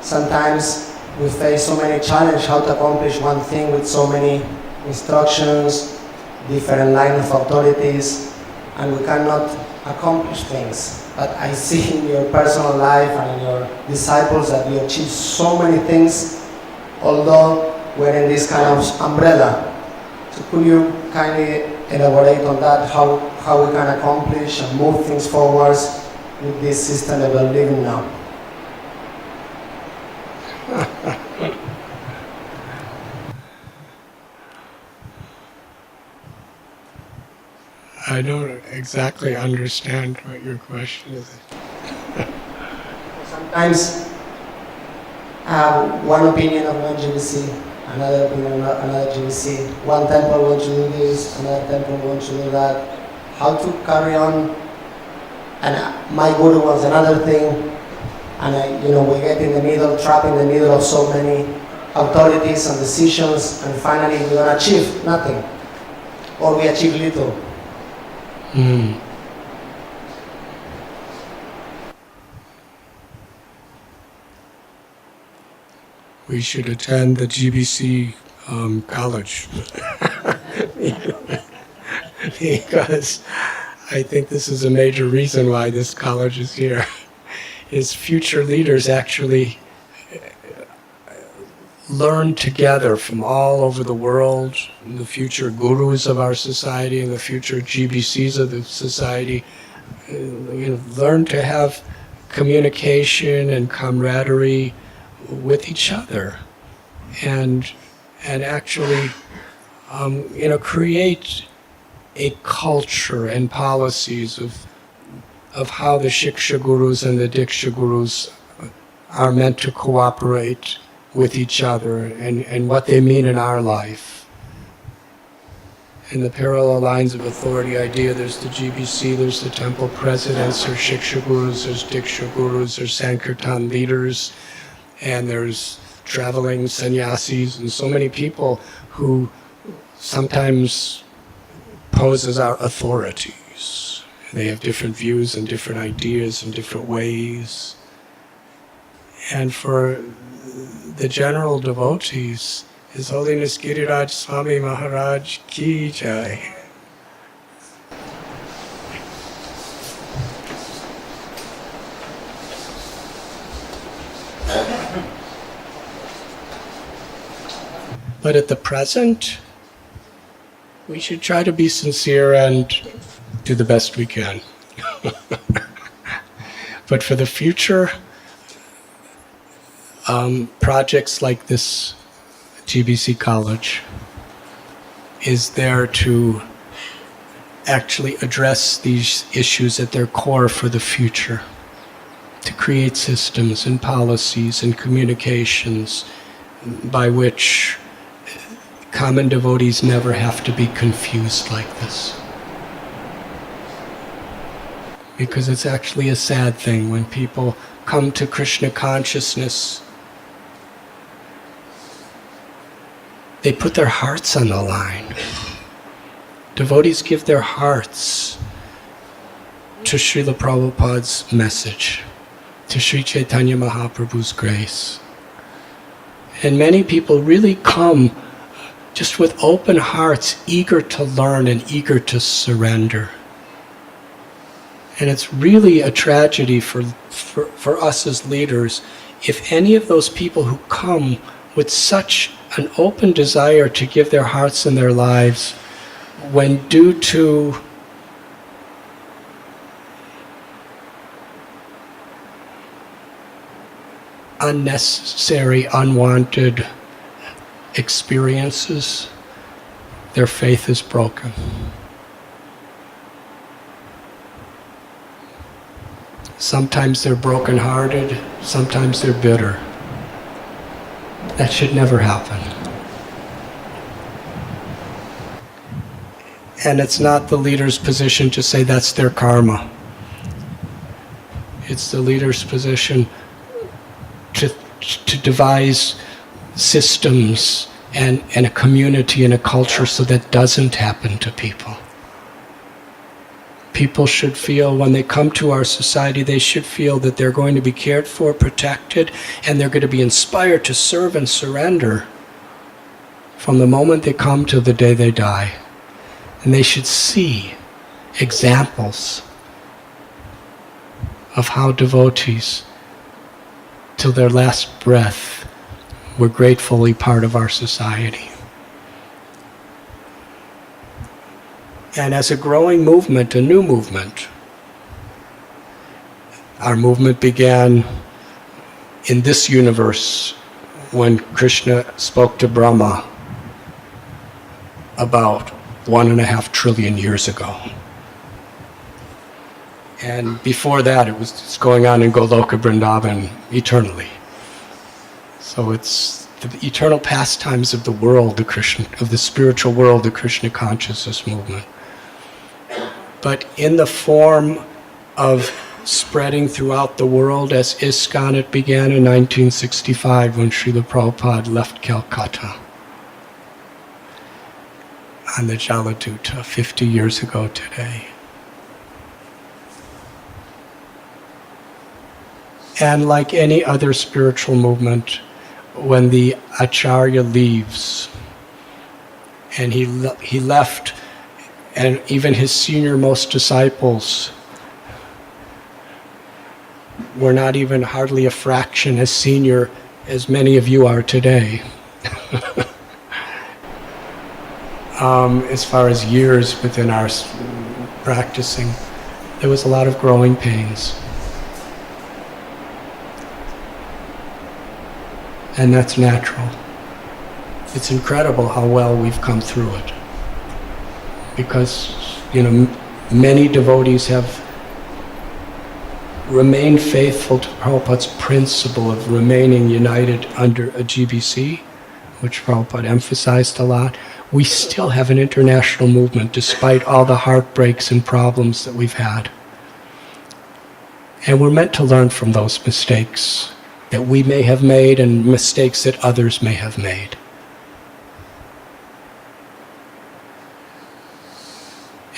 Sometimes we face so many challenges how to accomplish one thing with so many instructions, different line of authorities, and we cannot accomplish things. But I see in your personal life and in your disciples that you achieve so many things, although we're in this kind of umbrella. So could you kindly elaborate on that, how we can accomplish and move things forward with this system that we're living now? I don't exactly understand what your question is. Sometimes I have one opinion of one GBC, another opinion of another GBC. One temple wants to do this, another temple wants to do that. How to carry on? And my guru wants another thing. And we get in the middle, trapped in the middle of so many authorities and decisions, and finally we don't achieve nothing, or we achieve little. We should attend the GBC college because I think this is a major reason why this college is here. Is future leaders actually learn together from all over the world, the future gurus of our society and the future GBCs of the society, learn to have communication and camaraderie with each other, and actually, create a culture and policies of how the Shiksha Gurus and the Diksha Gurus are meant to cooperate with each other and what they mean in our life. In the parallel lines of authority idea, there's the GBC, there's the temple presidents, there's Shiksha Gurus, there's Diksha Gurus, there's Sankirtan leaders, and there's traveling sannyasis, and so many people who sometimes pose as our authorities. They have different views and different ideas and different ways. And for the general devotees, His Holiness Giriraj Swami Maharaj Ki Jai. But at the present, we should try to be sincere and do the best we can. But for the future, projects like this GBC College is there to actually address these issues at their core for the future, to create systems and policies and communications by which common devotees never have to be confused like this. because it's actually a sad thing when people come to Krishna consciousness. They put their hearts on the line. Devotees give their hearts to Srila Prabhupada's message, to Sri Chaitanya Mahaprabhu's grace. And many people really come just with open hearts, eager to learn and eager to surrender. And it's really a tragedy for us as leaders if any of those people who come with such an open desire to give their hearts and their lives, when due to unnecessary, unwanted experiences, their faith is broken. Sometimes they're brokenhearted, sometimes they're bitter. That should never happen. And it's not the leader's position to say that's their karma. It's the leader's position to devise systems and a community and a culture so that doesn't happen to people. People should feel, when they come to our society, they should feel that they're going to be cared for, protected, and they're going to be inspired to serve and surrender from the moment they come to the day they die. And they should see examples of how devotees, till their last breath, were gratefully part of our society. And as a growing movement, a new movement, our movement began in this universe when Krishna spoke to Brahma about 1.5 trillion years ago. And before that, it was just going on in Goloka Vrindavan eternally. So it's the eternal pastimes of the world, of the spiritual world, the Krishna consciousness movement. But in the form of spreading throughout the world as ISKCON, it began in 1965 when Srila Prabhupada left Calcutta on the Jaladuta 50 years ago today. And like any other spiritual movement, when the Acharya leaves, and he left, and even his senior-most disciples were not even hardly a fraction as senior as many of you are today. As far as years within our practicing, there was a lot of growing pains. And that's natural. It's incredible how well we've come through it. Because, many devotees have remained faithful to Prabhupada's principle of remaining united under a GBC, which Prabhupada emphasized a lot. We still have an international movement despite all the heartbreaks and problems that we've had. And we're meant to learn from those mistakes that we may have made and mistakes that others may have made.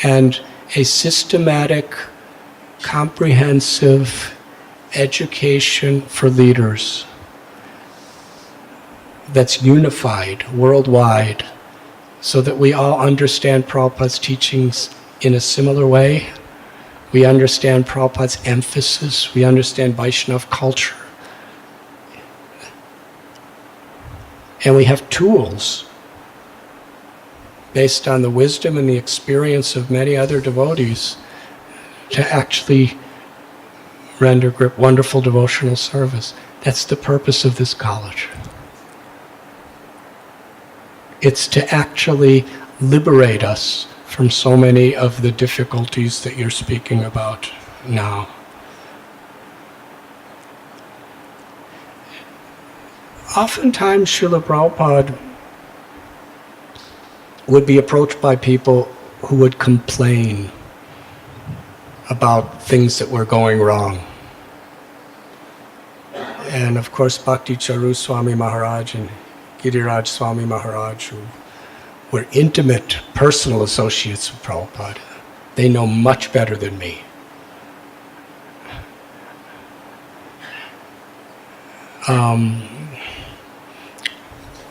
And a systematic, comprehensive education for leaders that's unified worldwide so that we all understand Prabhupada's teachings in a similar way. We understand Prabhupada's emphasis. We understand Vaishnava culture. And we have tools based on the wisdom and the experience of many other devotees to actually render wonderful devotional service. That's the purpose of this college. It's to actually liberate us from so many of the difficulties that you're speaking about now. Oftentimes, Srila Prabhupada would be approached by people who would complain about things that were going wrong. And of course, Bhakti Charu Swami Maharaj and Giriraj Swami Maharaj, who were intimate personal associates of Prabhupada. They know much better than me.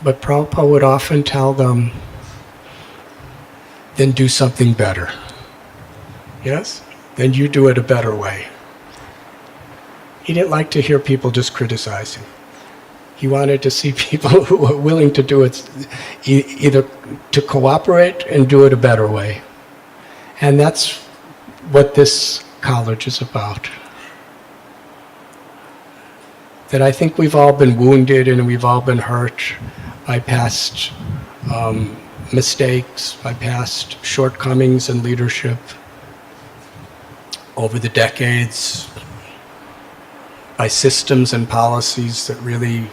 But Prabhupada would often tell them, then do something better. Yes? Then you do it a better way. He didn't like to hear people just criticize him. He wanted to see people who were willing to do it, either to cooperate and do it a better way. And that's what this college is about. That I think we've all been wounded and we've all been hurt by past mistakes, by past shortcomings in leadership over the decades, by systems and policies that really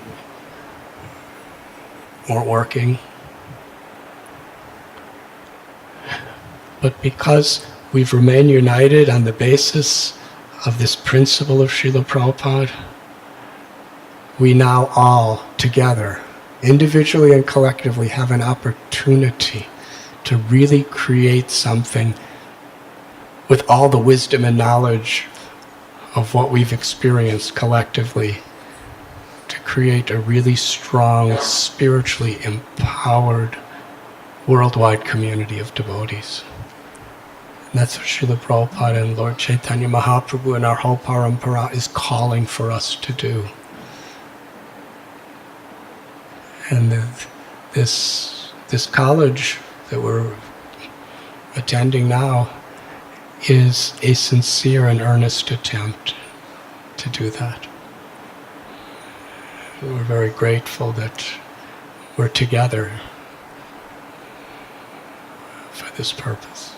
weren't working. But because we've remained united on the basis of this principle of Srila Prabhupada, we now all together, individually and collectively, have an opportunity to really create something with all the wisdom and knowledge of what we've experienced collectively, to create a really strong, spiritually empowered, worldwide community of devotees. And that's what Srila Prabhupada and Lord Chaitanya Mahaprabhu and our whole parampara is calling for us to do. And this college that we're attending now is a sincere and earnest attempt to do that. We're very grateful that we're together for this purpose.